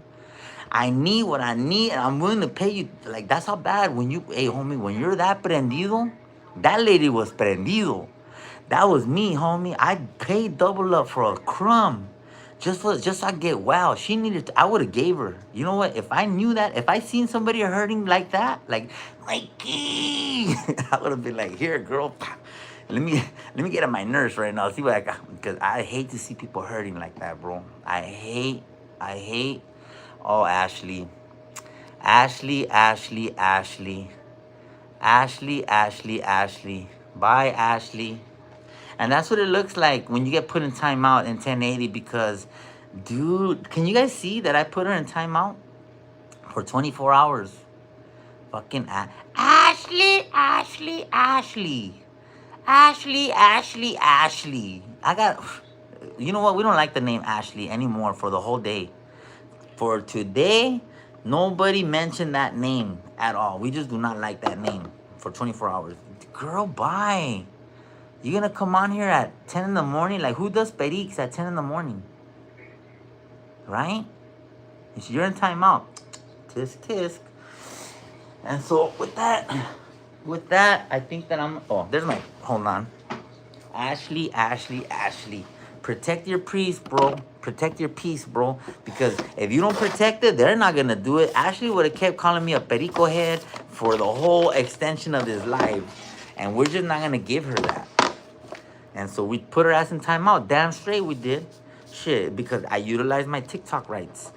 I need what I need, and I'm willing to pay you. Like, that's how bad. Hey, homie, when you're that prendido, that lady was prendido. That was me, homie. I paid double up for a crumb. just so I get wow. She needed. I would have gave her. You know what? If I knew that, if I seen somebody hurting like that, like Mikey, I would have been like, here, girl. Let me get on my nurse right now. See what I got. Because I hate to see people hurting like that, bro. I hate. Oh, Ashley. Ashley, Ashley, Ashley. Ashley, Ashley, Ashley. Bye, Ashley. And that's what it looks like when you get put in timeout in 1080 because, dude, can you guys see that I put her in timeout for 24 hours? Fucking Ashley, Ashley, Ashley. Ashley, Ashley, Ashley. I got, you know what? We don't like the name Ashley anymore for the whole day. For today, nobody mentioned that name at all. We just do not like that name for 24 hours. Girl, bye. You gonna come on here at 10 in the morning? Like, who does periques at 10 in the morning? Right? You're in timeout. Tisk, tisk. And so, with that, I think that oh, there's my, hold on. Ashley, Ashley, Ashley. Protect your peace, bro. Protect your peace, bro. Because if you don't protect it, they're not gonna do it. Ashley would have kept calling me a perico head for the whole extension of this life. And we're just not gonna give her that. And so we put her ass in timeout. Damn straight we did. Shit, because I utilized my TikTok rights.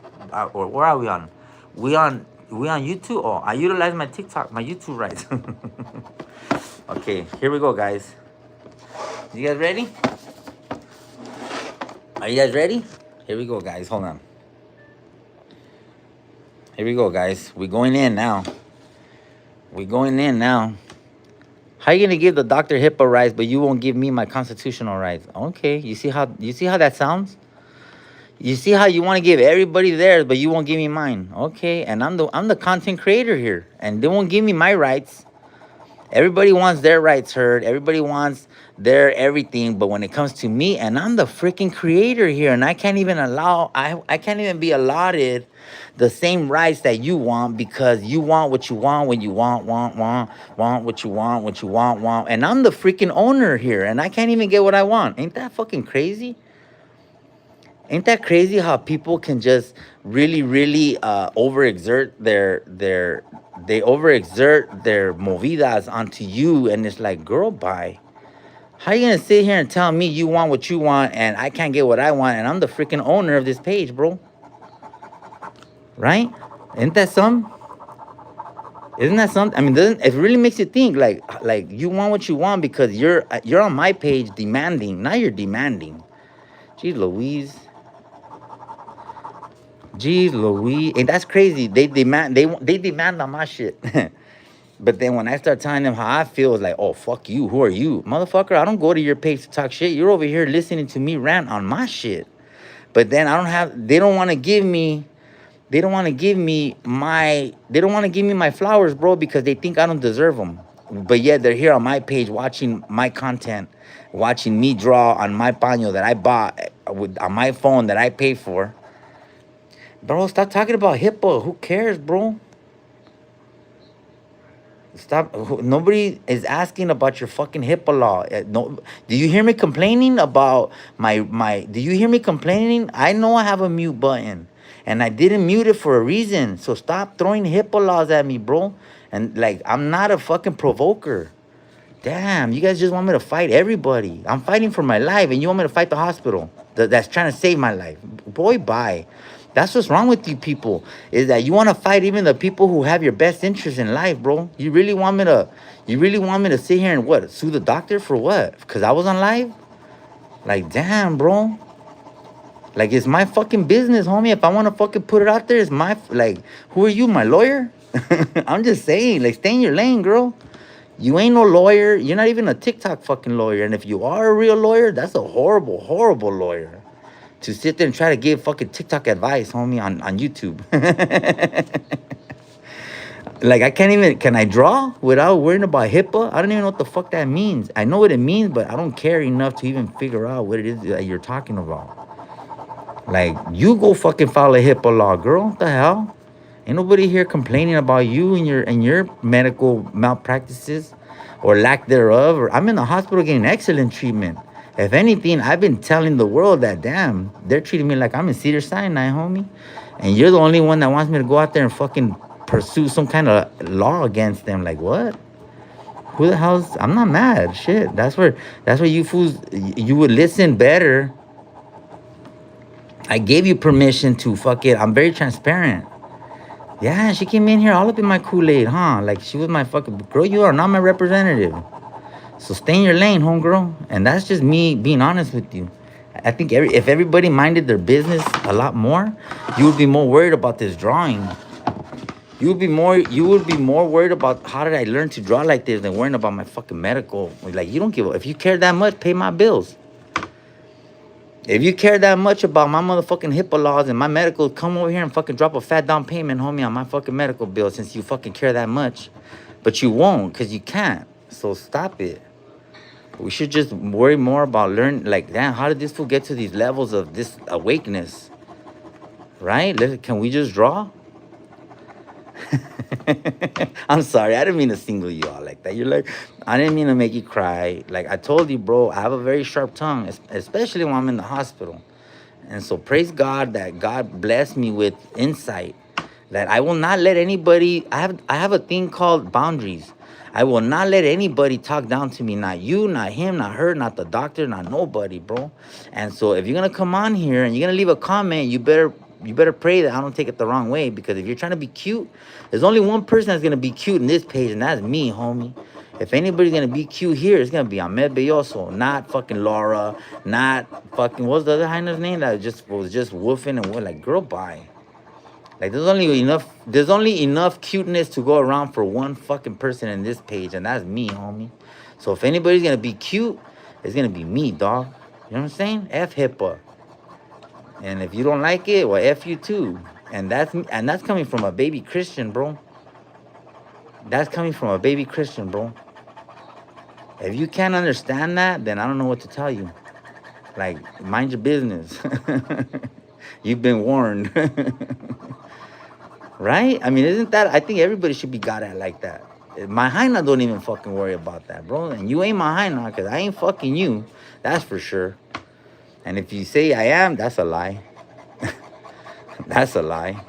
Or where are we on? We on YouTube? Oh, I utilized my YouTube rights. Okay, here we go, guys. You guys ready? Are you guys ready? Here we go, guys. Hold on. Here we go, guys. We're going in now. How you gonna give the doctor HIPAA rights, but you won't give me my constitutional rights? Okay, you see how that sounds? You see how you want to give everybody theirs, but you won't give me mine? Okay, and I'm the content creator here, and they won't give me my rights. Everybody wants their rights heard. Everybody wants their everything, but when it comes to me, and I'm the freaking creator here, and I can't even be allotted the same rights that you want because you want what you want when you want what you want, and I'm the freaking owner here, and I can't even get what I want. Ain't that fucking crazy? Ain't that crazy how people can just really, really overexert they overexert their movidas onto you, and it's like, girl, bye. How you gonna sit here and tell me you want what you want and I can't get what I want and I'm the freaking owner of this page, bro? Right? Isn't that something? I mean, it really makes you think like you want what you want because you're on my page demanding. Now you're demanding. Jeez Louise. And that's crazy. They demand on my shit. But then when I start telling them how I feel, it's like, oh, fuck you. Who are you? Motherfucker, I don't go to your page to talk shit. You're over here listening to me rant on my shit. But then they don't want to give me my flowers, bro, because they think I don't deserve them. But yet they're here on my page watching my content, watching me draw on my paño that I bought on my phone that I pay for. Bro, stop talking about HIPAA. Who cares, bro? Stop. Nobody is asking about your fucking HIPAA law. No. Do you hear me complaining about my? Do you hear me complaining? I know I have a mute button, and I didn't mute it for a reason. So stop throwing HIPAA laws at me, bro. And like, I'm not a fucking provoker. Damn, you guys just want me to fight everybody. I'm fighting for my life, and you want me to fight the hospital that's trying to save my life. Boy, bye. That's what's wrong with you people, is that you want to fight even the people who have your best interest in life, bro. You really want me to sit here and what? Sue the doctor for what? Because I was on live? Like, damn, bro. Like, it's my fucking business, homie. If I want to fucking put it out there, it's my, like, who are you, my lawyer? I'm just saying, like, stay in your lane, girl. You ain't no lawyer. You're not even a TikTok fucking lawyer. And if you are a real lawyer, that's a horrible, horrible lawyer. To sit there and try to give fucking TikTok advice, homie, on YouTube. Like, can I draw without worrying about HIPAA? I don't even know what the fuck that means. I know what it means, but I don't care enough to even figure out what it is that you're talking about. Like, you go fucking file a HIPAA law, girl. What the hell? Ain't nobody here complaining about you and your medical malpractices or lack thereof. Or I'm in the hospital getting excellent treatment. If anything, I've been telling the world that, damn, they're treating me like I'm in Cedar Sinai, homie. And you're the only one that wants me to go out there and fucking pursue some kind of law against them. Like, what? Who the hell's... I'm not mad. Shit. That's where you fools... You would listen better. I gave you permission to fuck it. I'm very transparent. Yeah, she came in here all up in my Kool-Aid, huh? Like, she was my fucking... Girl, you are not my representative. So stay in your lane, homegirl. And that's just me being honest with you. I think if everybody minded their business a lot more, you would be more worried about this drawing. You would be more worried about how did I learn to draw like this than worrying about my fucking medical. Like, you don't give a... If you care that much, pay my bills. If you care that much about my motherfucking HIPAA laws and my medical, come over here and fucking drop a fat down payment, homie, on my fucking medical bill since you fucking care that much. But you won't, because you can't. So stop it. We should just worry more about learning, like, damn, how did this fool get to these levels of this awakeness? Right? Can we just draw? I'm sorry, I didn't mean to single you out like that. You're like, I didn't mean to make you cry. Like I told you, bro, I have a very sharp tongue, especially when I'm in the hospital. And so praise God that God blessed me with insight, that I will not let anybody... I have a thing called boundaries. I will not let anybody talk down to me. Not you, not him, not her, not the doctor, not nobody, bro. And so if you're gonna come on here and you're gonna leave a comment, you better pray that I don't take it the wrong way. Because if you're trying to be cute, there's only one person that's gonna be cute in this page, and that's me, homie. If anybody's gonna be cute here, it's gonna be Ahmed Belloso, not fucking Laura, not fucking... What's the other hyena's name that was just woofing and what? Like, girl, bye. Like, there's only enough cuteness to go around for one fucking person in this page, and that's me, homie. So if anybody's gonna be cute, it's gonna be me, dog. You know what I'm saying? F HIPAA. And if you don't like it, well, F you too. And that's coming from a baby Christian, bro. That's coming from a baby Christian, bro. If you can't understand that, then I don't know what to tell you. Like, mind your business. You've been warned. Right? I mean, isn't that... I think everybody should be got at like that. My hyena don't even fucking worry about that, bro. And you ain't my hyena, because I ain't fucking you. That's for sure. And if you say I am, that's a lie. That's a lie.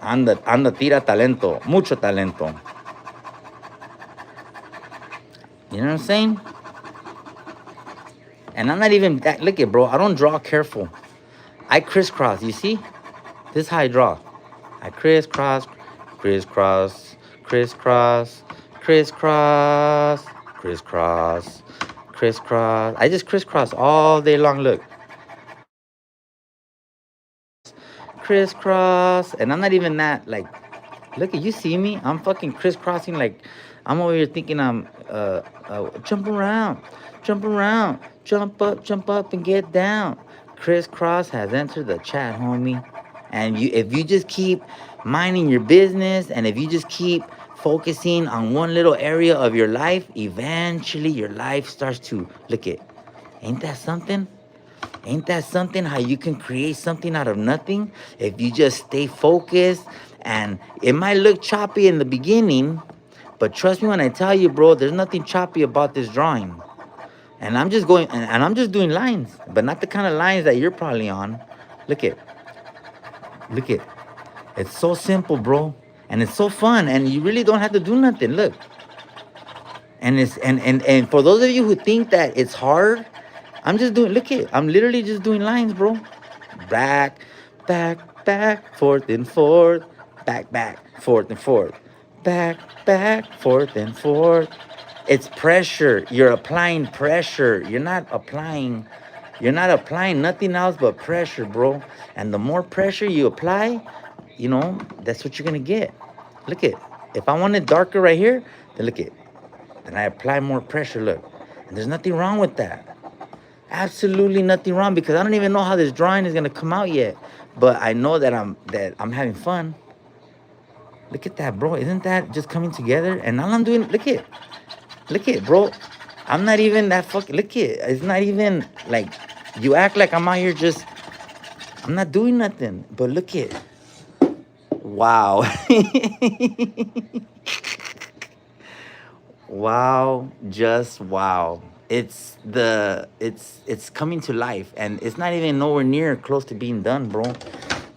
Anda tira talento. Mucho talento. You know what I'm saying? And I'm not even that... Look at, bro. I don't draw careful. I crisscross. You see? This is how I draw. I crisscross, crisscross, crisscross, crisscross, crisscross, crisscross. I just crisscross all day long. Look. Crisscross. And I'm not even that, like... Look at... You see me? I'm fucking crisscrossing like... I'm over here thinking I'm... jump around. Jump around. Jump up and get down. Crisscross has entered the chat, homie. And if you just keep minding your business, and if you just keep focusing on one little area of your life, eventually your life starts to... Look at... Ain't that something? Ain't that something how you can create something out of nothing if you just stay focused? And it might look choppy in the beginning, but trust me when I tell you, bro, there's nothing choppy about this drawing. And I'm just going... And I'm just doing lines, but not the kind of lines that you're probably on. Look at... Look it. It's so simple, bro. And it's so fun. And you really don't have to do nothing. Look. And it's and for those of you who think that it's hard, I'm just doing... Look it. I'm literally just doing lines, bro. Back, forth and forth. Back, forth and forth. Back, forth and forth. It's pressure. You're applying pressure. You're not applying nothing else but pressure, bro. And the more pressure you apply, you know, that's what you're gonna get. Look it. If I want it darker right here, then look it. Then I apply more pressure, look. And there's nothing wrong with that. Absolutely nothing wrong, because I don't even know how this drawing is gonna come out yet. But I know that I'm having fun. Look at that, bro. Isn't that just coming together? And all I'm doing... Look it. Look it, bro. I'm not even that fucking... Look it. It's not even like... You act like I'm out here just... I'm not doing nothing. But look it. Wow. Wow. Just wow. it's coming to life, and it's not even nowhere near close to being done, bro.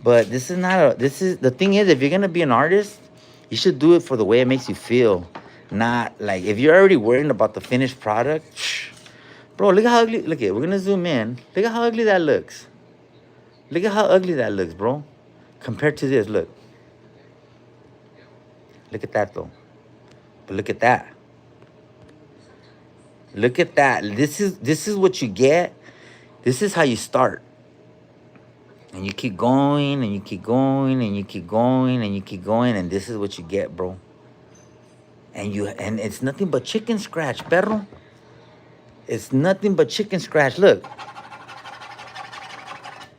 But this is not a this is the thing is, if you're gonna be an artist, you should do it for the way it makes you feel. Not like if you're already worrying about the finished product. Bro, look at how ugly. Look at, we're gonna zoom in. Look at how ugly that looks. Look at how ugly that looks, bro. Compared to this, look. Look at that though. But look at that. Look at that. This is what you get. This is how you start. And you keep going and you keep going and you keep going and you keep going, and this is what you get, bro. And it's nothing but chicken scratch, perro. It's nothing but chicken scratch. Look.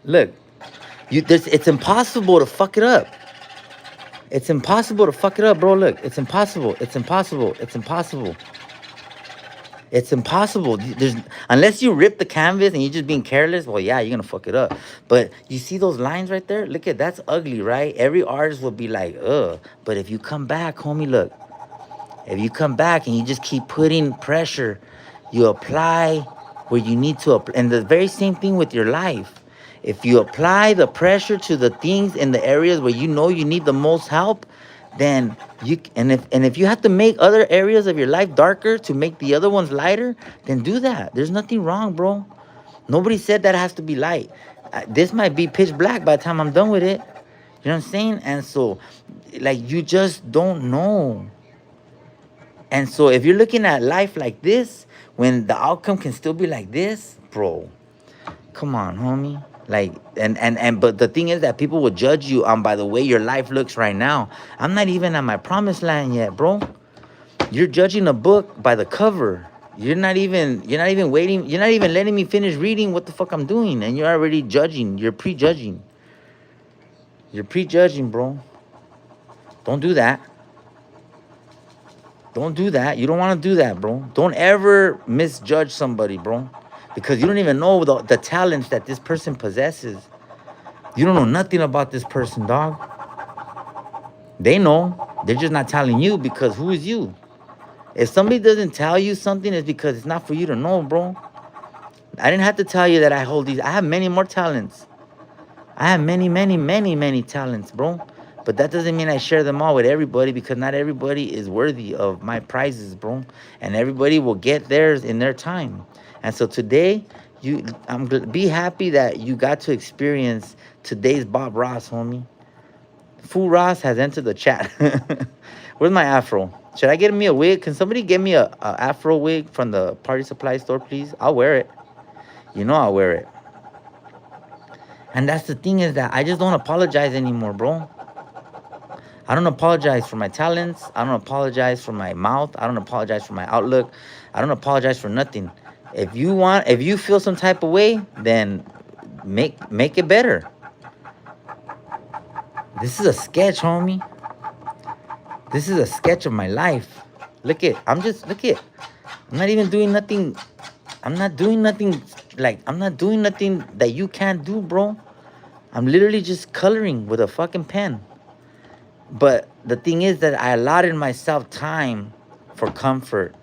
Look. It's impossible to fuck it up. It's impossible to fuck it up, bro. Look, it's impossible. It's impossible. It's impossible. It's impossible. There's unless you rip the canvas and you're just being careless. Well, yeah, you're gonna fuck it up. But you see those lines right there? Look at that's ugly, right? Every artist will be like, ugh. But if you come back, homie, look. If you come back and you just keep putting pressure, you apply where you need to apply. And the very same thing with your life. If you apply the pressure to the things in the areas where you know you need the most help, then if you have to make other areas of your life darker to make the other ones lighter, then do that. There's nothing wrong, bro. Nobody said that it has to be light. This might be pitch black by the time I'm done with it. You know what I'm saying? And so, like, you just don't know. And so if you're looking at life like this, when the outcome can still be like this, bro, come on, homie. Like, but the thing is that people will judge you on by the way your life looks right now. I'm not even at my promised land yet, bro. You're judging a book by the cover. You're not even waiting. You're not even letting me finish reading what the fuck I'm doing, and you're already judging. You're prejudging. You're prejudging, bro. Don't do that. Don't do that. You don't want to do that, bro. Don't ever misjudge somebody, bro. Because you don't even know the talents that this person possesses. You don't know nothing about this person, dog. They know. They're just not telling you because who is you? If somebody doesn't tell you something, it's because it's not for you to know, bro. I didn't have to tell you that I hold these. I have many more talents. I have many, many, many, many talents, bro. But that doesn't mean I share them all with everybody, because not everybody is worthy of my prizes, bro. And everybody will get theirs in their time. And so today, be happy that you got to experience today's Bob Ross, homie. Fu Ross has entered the chat. Where's my afro? Should I get me a wig? Can somebody get me a afro wig from the party supply store, please? I'll wear it. You know I'll wear it. And that's the thing, is that I just don't apologize anymore, bro. I don't apologize for my talents. I don't apologize for my mouth. I don't apologize for my outlook. I don't apologize for nothing. If you feel some type of way, then make it better. This is a sketch, homie. This is a sketch of my life. Look it. I'm not even doing nothing. I'm not doing nothing that you can't do, bro. I'm literally just coloring with a fucking pen. But the thing is that I allotted myself time for comfort.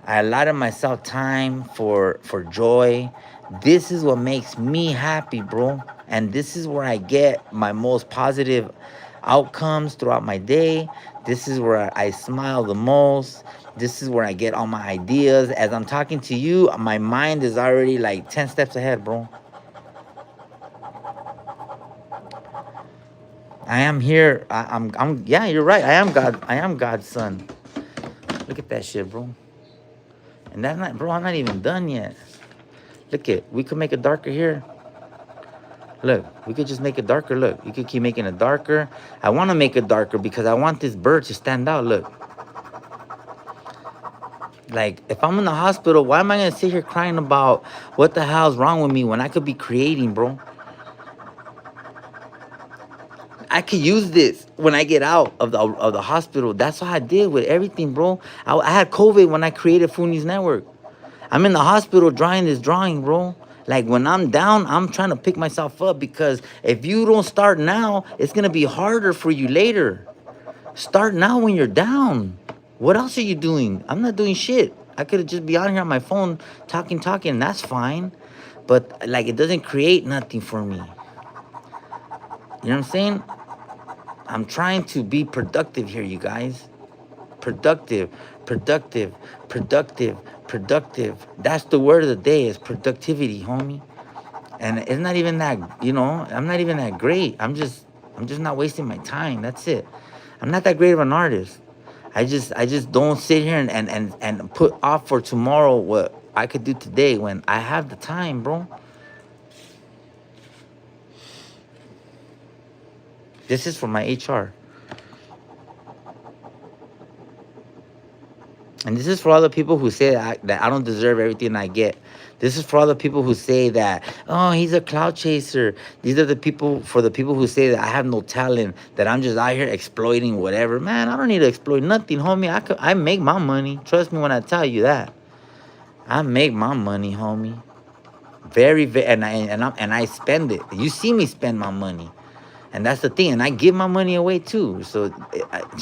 I allotted myself time for joy. This is what makes me happy, bro. And this is where I get my most positive outcomes throughout my day. This is where I smile the most. This is where I get all my ideas. As I'm talking to you, my mind is already like 10 steps ahead, bro. I am here. Yeah, you're right. I am God. I am God's son. Look at that shit, bro. And that's not, bro, I'm not even done yet. Look it. We could make it darker here. Look, we could just make it darker. Look, you could keep making it darker. I want to make it darker because I want this bird to stand out. Look. Like, if I'm in the hospital, why am I going to sit here crying about what the hell's wrong with me when I could be creating, bro? I could use this when I get out of the hospital. That's what I did with everything, bro. I had COVID when I created Funi's Network. I'm in the hospital drawing this drawing, bro. Like, when I'm down, I'm trying to pick myself up, because if you don't start now, it's going to be harder for you later. Start now when you're down. What else are you doing? I'm not doing shit. I could just be on here on my phone talking, and that's fine. But like, it doesn't create nothing for me. You know what I'm saying? I'm trying to be productive here, you guys. Productive, productive, productive, productive. That's the word of the day, is productivity, homie. And it's not even that, I'm not even that great. I'm just not wasting my time. That's it. I'm not that great of an artist. I just don't sit here and put off for tomorrow what I could do today when I have the time, bro. This is for my HR. And this is for all the people who say that I don't deserve everything I get. This is for all the people who say that, oh, he's a cloud chaser. These are the people, for the people who say that I have no talent, that I'm just out here exploiting whatever. Man, I don't need to exploit nothing, homie. I make my money. Trust me when I tell you that. I make my money, homie. Very, very, and I spend it. You see me spend my money. And that's the thing. And I give my money away too. So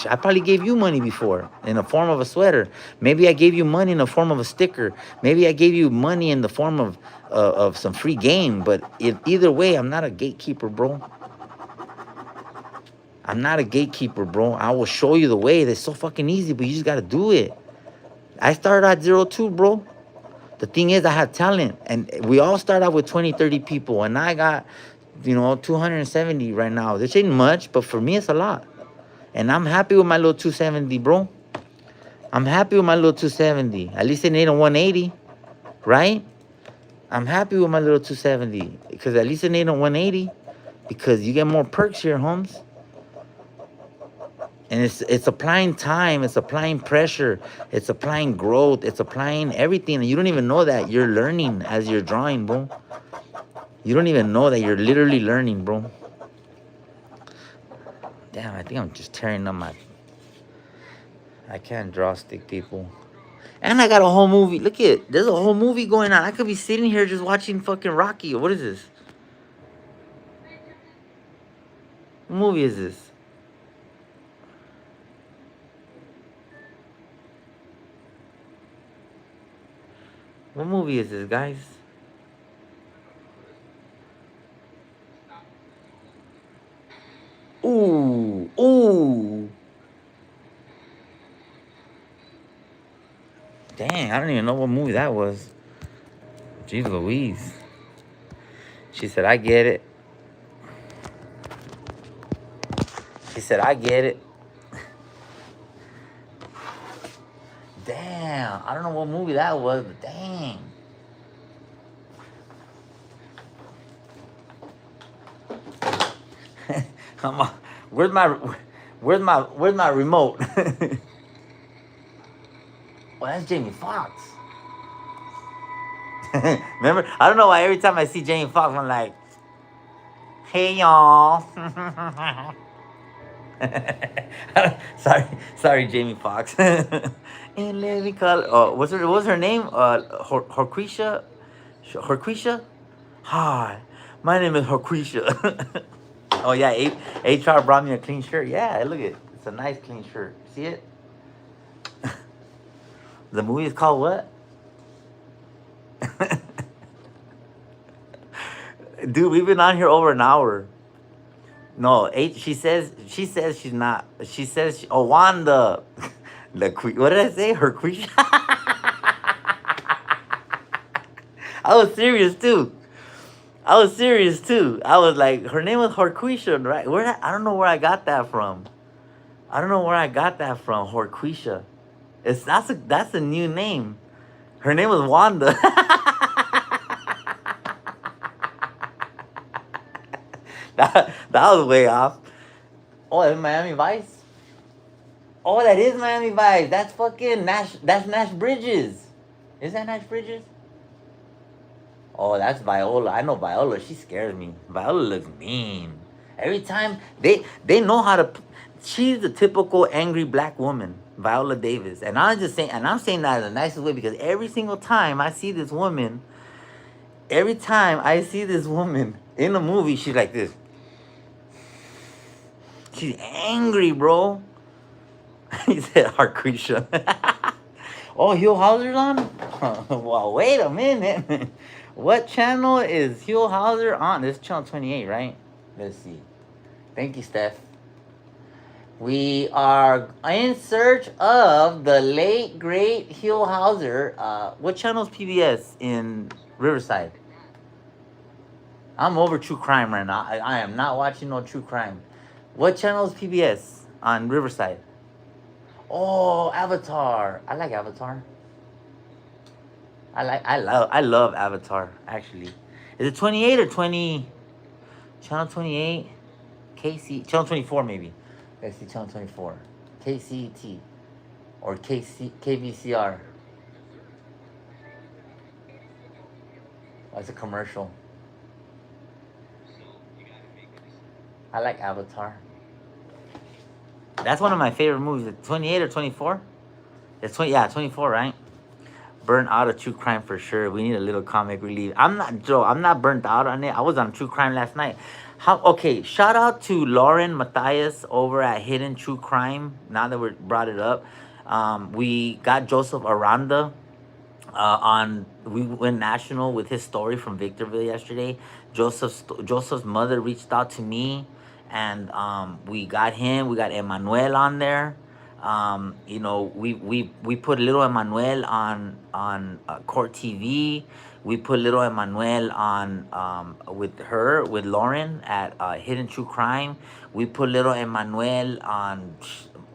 I probably gave you money before in the form of a sweater. Maybe I gave you money in the form of a sticker. Maybe I gave you money in the form of some free game. But either way, I'm not a gatekeeper, bro. I'm not a gatekeeper, bro. I will show you the way. It's so fucking easy, but you just got to do it. I started at 0-2, bro. The thing is, I have talent. And we all start out with 20, 30 people. And I got 270 right now. This ain't much, but for me, it's a lot. And I'm happy with my little 270, bro. I'm happy with my little 270. At least it ain't a 180, right? I'm happy with my little 270 because at least it ain't a 180 because you get more perks here, Holmes. And it's applying time, it's applying pressure, it's applying growth, it's applying everything. And you don't even know that you're learning as you're drawing, bro. You don't even know that you're literally learning, bro. Damn, I think I'm just tearing up my... I can't draw stick, people. And I got a whole movie. Look at, there's a whole movie going on. I could be sitting here just watching fucking Rocky. What is this? What movie is this? What movie is this, guys? Ooh, ooh. Dang, I don't even know what movie that was. Jeez Louise. She said, I get it. She said, I get it. Damn, I don't know what movie that was, but dang. Where's my remote? Oh, that's Jamie Foxx. Remember? I don't know why every time I see Jamie Foxx, I'm like, hey y'all. sorry, Jamie Foxx. And let me call. Oh, what's her name? Horquisha. Horquisha. Hi, my name is Horquisha. Oh yeah, HR brought me a clean shirt. Yeah, look at it. It's a nice clean shirt. See it? The movie is called what? Dude, we've been on here over an hour. No, she says she's not. She says, oh, Wanda. What did I say? Her queen. I was serious too. I was like, her name was Horquisha, right? I don't know where I got that from. Horquisha. That's a new name. Her name was Wanda. that was way off. Oh, that's Miami Vice. Oh, that is Miami Vice. That's fucking Nash. That's Nash Bridges. Is that Nash Bridges? Oh, that's Viola. I know Viola. She scares me. Viola looks mean. Every time they know how to. She's the typical angry black woman, Viola Davis. And I'm saying that in the nicest way because every single time I see this woman in a movie, she's like this. She's angry, bro. He said Harquisha. Oh, Hugh Hauser's on? Well, wait a minute. What channel is Hugh Hauser on? This is channel 28, right? Let's see. Thank you, Steph. We are in search of the late, great Hugh Hauser. What channel is PBS in Riverside? I'm over true crime right now. I am not watching no true crime. What channel is PBS on Riverside? Oh, Avatar. I like Avatar. I love Avatar, actually. Is it 28 or 20? Channel 28? KC, channel 24 maybe. Let's see, channel 24. KCT or KBCR. Oh, it's a commercial. I like Avatar. That's one of my favorite movies. 28 or 24? It's 20, yeah, 24, right? Burnt out of true crime for sure. We need a little comic relief. I'm not Joe. I'm not burnt out on it. I was on true crime last night. How? Okay. Shout out to Lauren Matthias over at Hidden True Crime. Now that we brought it up, we got Joseph Aranda on. We went national with his story from Victorville yesterday. Joseph's mother reached out to me, and we got him. We got Emmanuel on there. You know, we put little Emmanuel on Court TV. We put little Emmanuel on with Lauren at Hidden True Crime. We put little Emmanuel on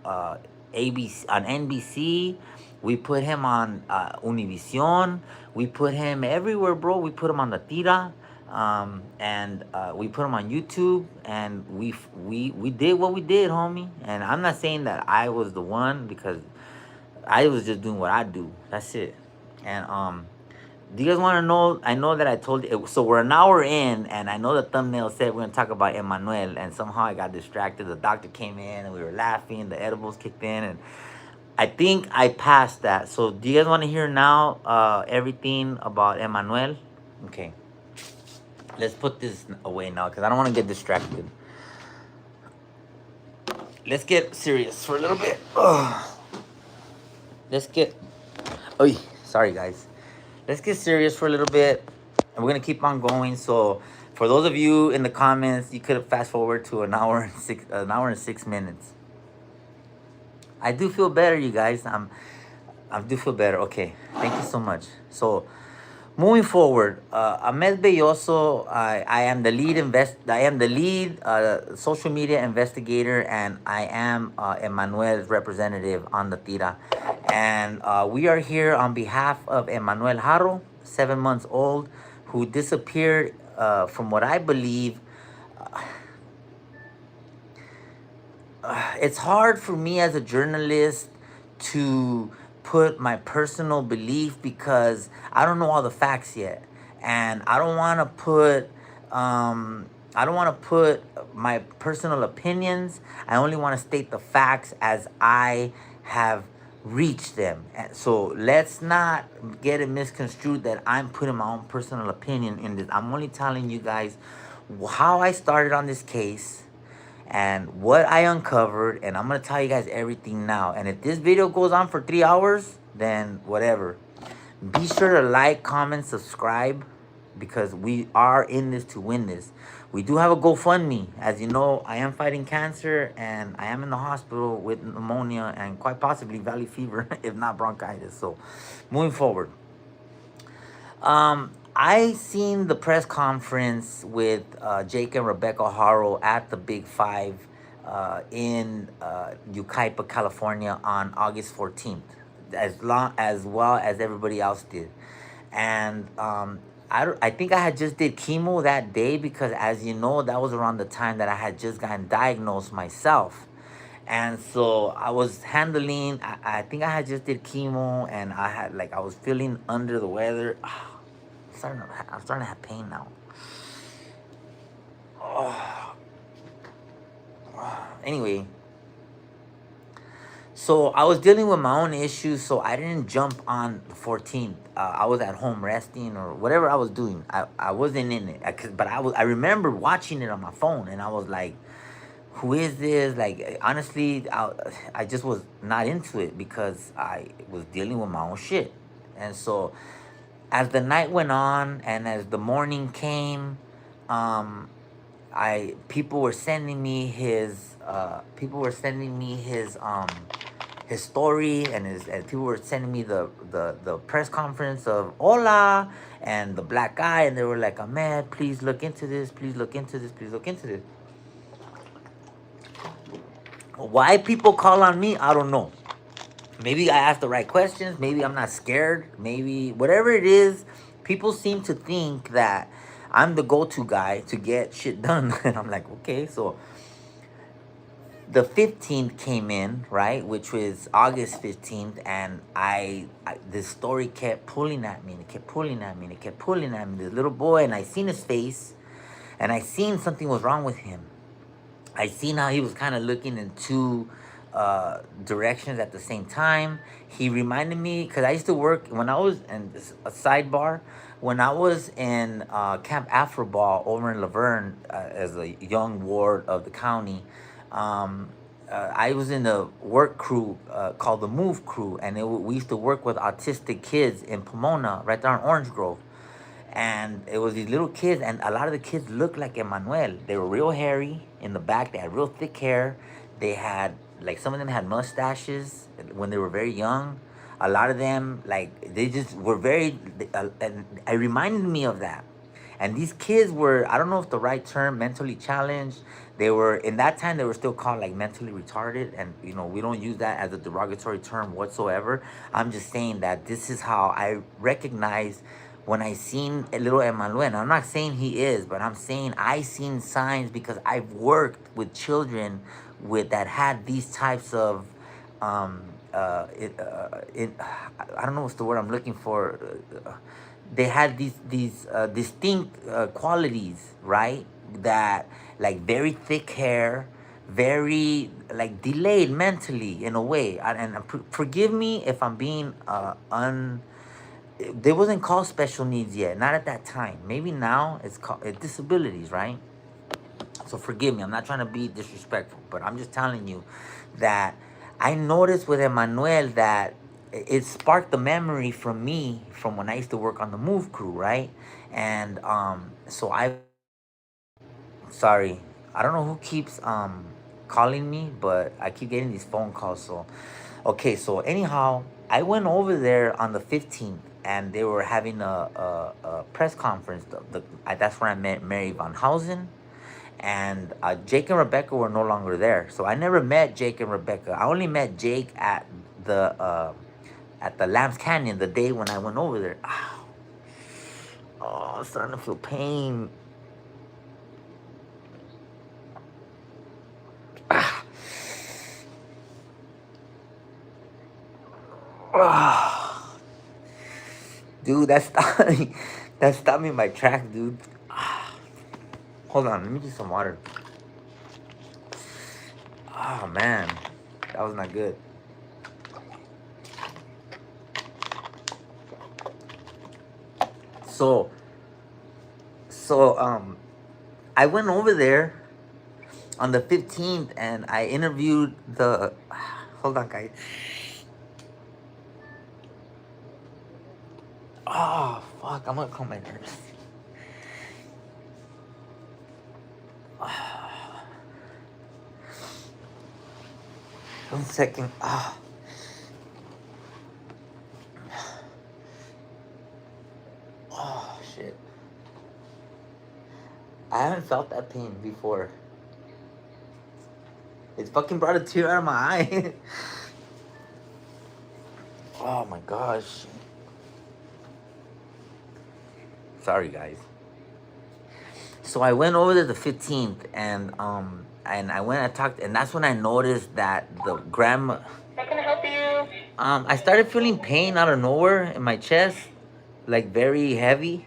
ABC on NBC. We put him on Univision. We put him everywhere, bro. We put him on the tira. And we put them on YouTube, and we did what we did, homie. And I'm not saying that I was the one, because I was just doing what I do. That's it. And do you guys want to know? I know that I told you. So we're an hour in, and I know the thumbnail said we're gonna talk about Emmanuel, and somehow I got distracted. The doctor came in, and we were laughing. The edibles kicked in, and I think I passed that. So do you guys want to hear now everything about Emmanuel? Okay. Let's put this away now, because I don't want to get distracted. Let's get serious for a little bit. Let's get... Oh, sorry, guys. Let's get serious for a little bit. And we're going to keep on going. So for those of you in the comments, you could fast forward to an hour and 6 minutes. I do feel better, you guys. I do feel better. Okay. Thank you so much. So... moving forward, Ahmed Belloso, I am the lead social media investigator, and I am Emmanuel's representative on the tira. And we are here on behalf of Emmanuel Haro, 7 months old, who disappeared from what I believe. It's hard for me as a journalist to put my personal belief, because I don't know all the facts yet, and I don't want to put my personal opinions. I only want to state the facts as I have reached them. And so let's not get it misconstrued that I'm putting my own personal opinion in this. I'm only telling you guys how I started on this case and what I uncovered, and I'm gonna tell you guys everything now. And if this video goes on for 3 hours, then whatever. Be sure to like, comment, subscribe, because we are in this to win this. We do have a GoFundMe. As you know, I am fighting cancer, and I am in the hospital with pneumonia and quite possibly valley fever, if not bronchitis. So moving forward, I seen the press conference with Jake and Rebecca Haro at the Big Five in Yucaipa, California on August 14th, as well as everybody else did. And I think I had just did chemo that day, because as you know, that was around the time that I had just gotten diagnosed myself. And so I was handling, I think I had just did chemo, and I was feeling under the weather. I'm starting to have pain now. Anyway, so I was dealing with my own issues, so I didn't jump on the 14th. I was at home resting or whatever I was doing. I wasn't in it, but I remember watching it on my phone, and I was like, who is this? Like, honestly, I just was not into it because I was dealing with my own shit. And so, as the night went on and as the morning came, um, people were sending me his story, and people were sending me the press conference of Hola and the black guy, and they were like, Ahmed, please look into this, please look into this, please look into this. Why people call on me, I don't know. Maybe I asked the right questions, maybe I'm not scared, maybe whatever it is, people seem to think that I'm the go-to guy to get shit done. And I'm like, okay. So the 15th came in, right, which was August 15th, and this story kept pulling at me, and it kept pulling at me, and it kept pulling at me. This little boy, and I seen his face, and I seen something was wrong with him. I seen how he was kind of looking in two directions at the same time. He reminded me, because I used to work when I was, and a sidebar, when I was in Camp Afroball over in Laverne as a young ward of the county. um, I was in a work crew called the Move Crew, and we used to work with autistic kids in Pomona, right there in Orange Grove. And it was these little kids, and a lot of the kids looked like Emmanuel. They were real hairy in the back. They had real thick hair. They had, like, some of them had mustaches when they were very young. A lot of them, like, they just were very, and it reminded me of that. And these kids were, I don't know if the right term, mentally challenged. They were, in that time, they were still called like mentally retarded. And, we don't use that as a derogatory term whatsoever. I'm just saying that this is how I recognize when I seen a little Emmanuel. And I'm not saying he is, but I'm saying I seen signs because I've worked with children that had these types of, I don't know what's the word I'm looking for. They had these distinct qualities, right? That, like, very thick hair, very, like, delayed mentally in a way. And forgive me if I'm being they wasn't called special needs yet, not at that time. Maybe now it's called disabilities, right? So forgive me, I'm not trying to be disrespectful, but I'm just telling you that I noticed with Emmanuel that it sparked the memory from me from when I used to work on the Move Crew, right? And so sorry, I don't know who keeps calling me, but I keep getting these phone calls. So okay, so anyhow, I went over there on the 15th, and they were having a press conference. That's where I met Mary Van Housen, and Jake and Rebecca were no longer there. So I never met Jake and Rebecca. I only met Jake at the Lambs Canyon the day when I went over there. Ow. Oh, I'm starting to feel pain. Ah. Ah. Dude, that stopped me in my tracks, dude. Ah. Hold on, let me get some water. Oh man, that was not good. So I went over there on the 15th, and I interviewed the hold on, guys. Oh fuck, I'm gonna calm my nerves. 1 second. Oh shit, I haven't felt that pain before. It fucking brought a tear out of my eye. Oh my gosh. Sorry, guys. So I went over to the 15th, and I went and talked, and that's when I noticed that the grandma. How can I help you? I started feeling pain out of nowhere in my chest, like very heavy,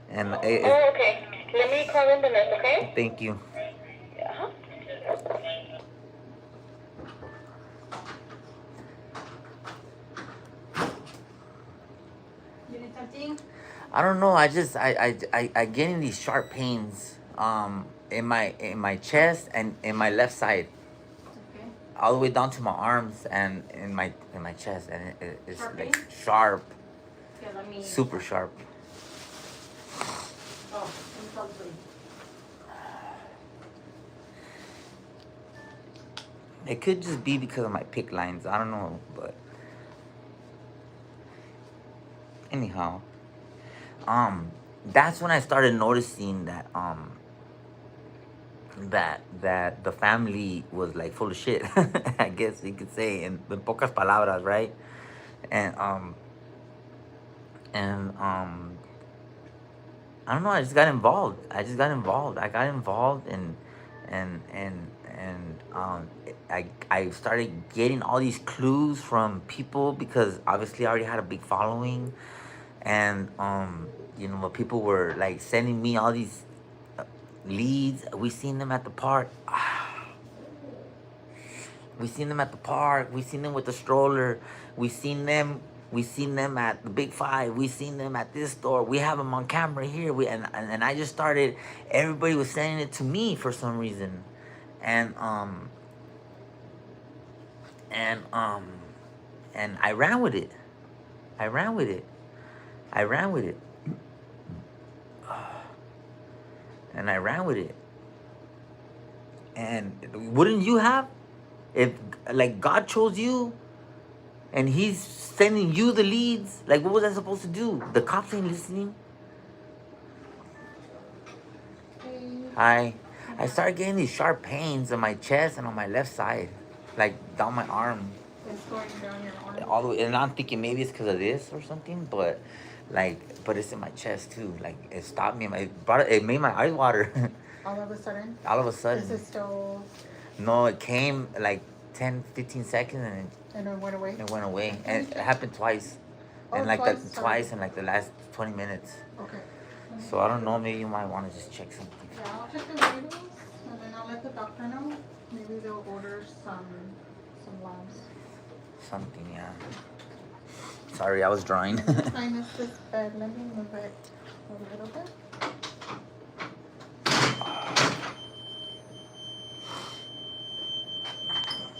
and Oh, okay. Let me call in the nurse, okay? thank you. Yeah. You need something? I don't know. I getting these sharp pains. in my chest and in my left side, Okay. all the way down to my arms and in my chest, and it's Sharp like pain? sharp, Yeah, let me. super sharp. Oh, I'm something. It could just be because of my pick lines. I don't know, but anyhow, that's when I started noticing that that the family was like full of shit. I guess you could say in pocas palabras, right? And and I don't know. I just got involved. I got involved, and I started getting all these clues from people because obviously I already had a big following, and you know, people were like sending me all these leads. We seen them at the park. We seen them at the park. We seen them with the stroller. We seen them. We seen them at the Big Five. We seen them at this store. We have them on camera here. And I just started. Everybody was sending it to me for some reason, and and um and I ran with it. I ran with it. I ran with it. And I ran with it. And wouldn't you have? If like God chose you and he's sending you the leads, like what was I supposed to do? The cops ain't listening. Hey. I started getting these sharp pains on my chest and on my left side, like down my arm, It's going down your arm. all the way. And I'm thinking maybe it's because of this or something, but but it's in my chest too. Like it stopped me. It made my eyes water. All of a sudden. All of a Is sudden. it still? No, it came like 10, 15 seconds and And it went away. it went away. And it happened twice. Oh, And like twice? that Sorry. twice in like the last 20 minutes. Okay. So I don't know, maybe you might want to just check something. Yeah, I'll check the vitals and then I'll let the doctor know. Maybe they'll order some labs. Something, yeah. Sorry, I was drawing. Minus this bed. Let me move it a little bit.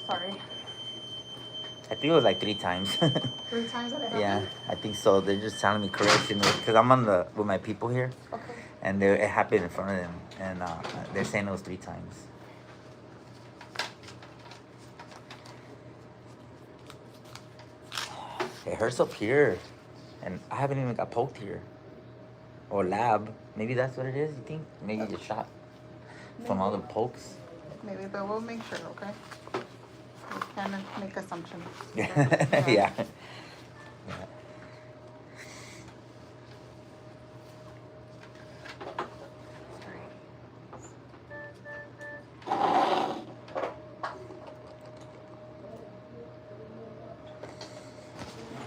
Sorry. I think it was like 3 times. 3 times that it happened? Yeah, I think so. They're just telling me correction because I'm with my people here, Okay. and it happened in front of them, and they're saying it was 3 times. It hurts up here, and I haven't even got poked here, or lab. Maybe that's what it is. You think? Maybe just shot from all the pokes. Maybe, but we'll make sure, okay? We can't make assumptions. Yeah. Yeah.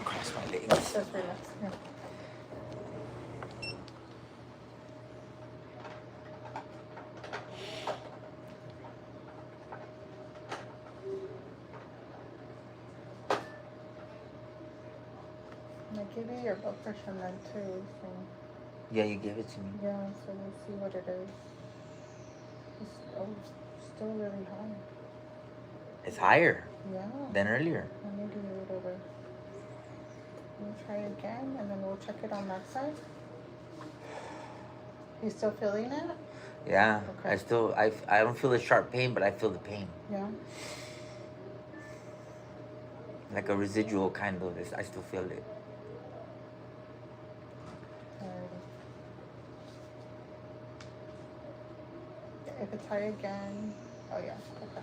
Cross my legs. Just relax. Yeah. I give you your blood pressure then too, so Yeah, you give it to me. yeah, so we'll see what it is. It's still really high. It's higher Yeah. than earlier. I need to do it over. We'll try again and then we'll check it on that side. You still feeling it? Yeah. Okay. I don't feel the sharp pain, but I feel the pain. Yeah. Like a residual kind of this. I still feel it. Alrighty. If it's high again, oh yeah, okay.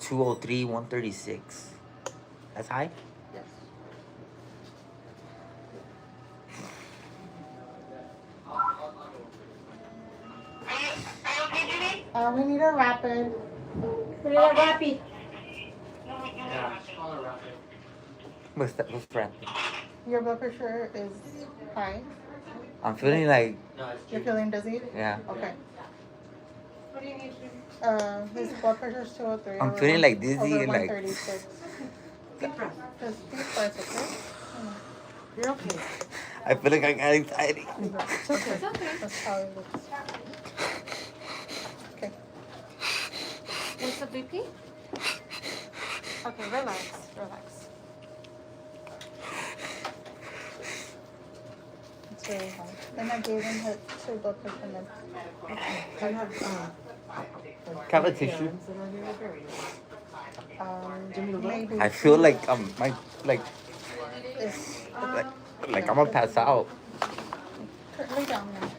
203, 136. That's high? Yes. We need a rapid. We need a rapid. What's that? What's that? Your blood pressure is high. I'm feeling like, You're feeling dizzy? yeah. Okay. His blood pressure is 203. I'm over feeling like dizzy over and like. 136. Just deep breaths, okay? You're okay. I feel like I got anxiety. It's okay. That's how it looks. Okay. What's the BP? Okay, relax, relax. It's very hard. Then I gave him her 2 blood pressure meds. Do you have Have a tissue. Maybe. I feel like like It's, like I'm gonna pass out. lay down now.